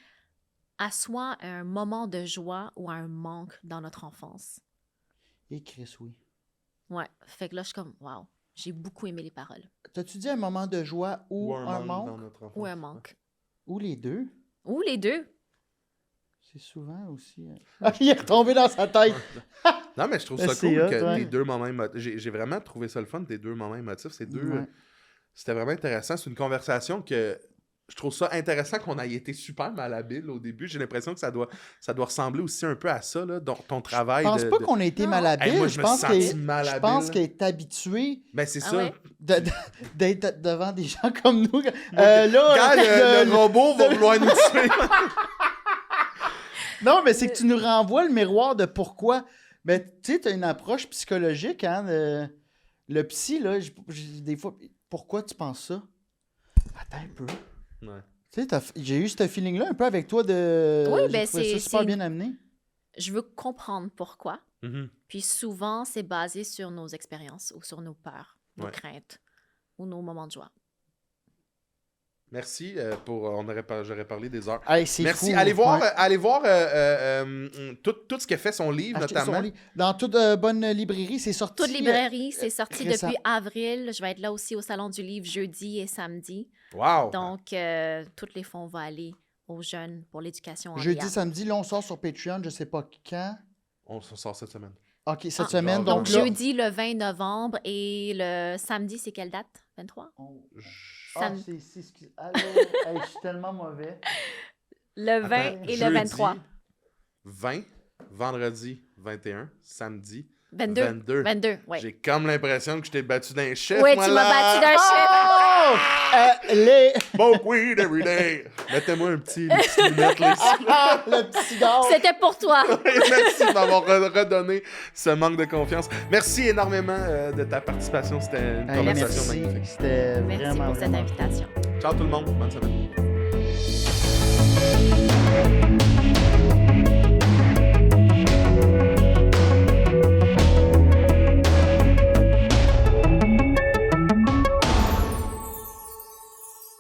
à soit un moment de joie ou à un manque dans notre enfance. Et Chris, oui. Ouais, fait que là, je suis comme, wow, j'ai beaucoup aimé les paroles. T'as-tu dit un moment de joie ou un manque? dans notre enfance. Ou un manque. Ou les deux? Ou les deux. C'est souvent aussi... il est retombé dans sa tête! Non, mais je trouve ça C'est cool hot, que ouais. tes deux moments émotifs... J'ai vraiment trouvé ça le fun, tes deux moments émotifs. C'était vraiment intéressant. C'est une conversation que je trouve ça intéressant qu'on ait été super malhabile au début. J'ai l'impression que ça doit ressembler aussi un peu à ça, là, ton travail. Je pense pas qu'on a été Non. malhabile. Hey, moi, je me suis senti malhabile. Je pense qu'elle est habituée Ben, c'est Ah ça. ouais? d'être devant des gens comme nous. Quand Là, le robot va vouloir nous tuer. Non, mais c'est que tu nous renvoies le miroir de pourquoi. Mais tu sais, tu as une approche psychologique, hein. Le psy, là, des fois, pourquoi tu penses ça? Attends un peu. Ouais. Tu sais, j'ai eu ce feeling-là un peu avec toi de. Oui, j'ai ben, trouvé ça super bien amené. Je veux comprendre pourquoi. Mhm. Puis souvent, c'est basé sur nos expériences ou sur nos peurs, nos Ouais. craintes ou nos moments de joie. Merci j'aurais parlé des heures. Hey, c'est Merci. fou. Allez voir, Ouais. tout ce qu'elle fait, son livre, Achetez notamment. son livre. Dans toute bonne librairie, c'est sorti. Toute librairie, c'est sorti récent. depuis avril. Je vais être là aussi au Salon du Livre jeudi et samedi. Wow! Donc, tous les fonds vont aller aux jeunes pour l'éducation en Jeudi, RIA. samedi, là, on sort sur Patreon, je sais pas quand. On s'en sort cette semaine. OK, cette Ah. semaine. Donc, Donc, là... jeudi, le 20 novembre, et le samedi, c'est quelle date? 23? Ah, Sam- Allô? Hey, je suis tellement mauvais. Le 20 Attends, et le jeudi, 23. 20, vendredi 21, samedi 22. 22. 22, oui. J'ai comme l'impression que je t'ai battu d'un chiffre, Oui, moi, tu m'as là. battu d'un chiffre. Oh! Les... Smoke weed every day. Mettez-moi un petit lunette, là, ici. Ah, le petit cigare. C'était pour toi. Merci de m'avoir redonné ce manque de confiance. Merci énormément de ta participation. C'était une Hey, conversation merci. magnifique. C'était Merci vraiment, pour cette vraiment... invitation. Ciao tout le monde. Bonne semaine.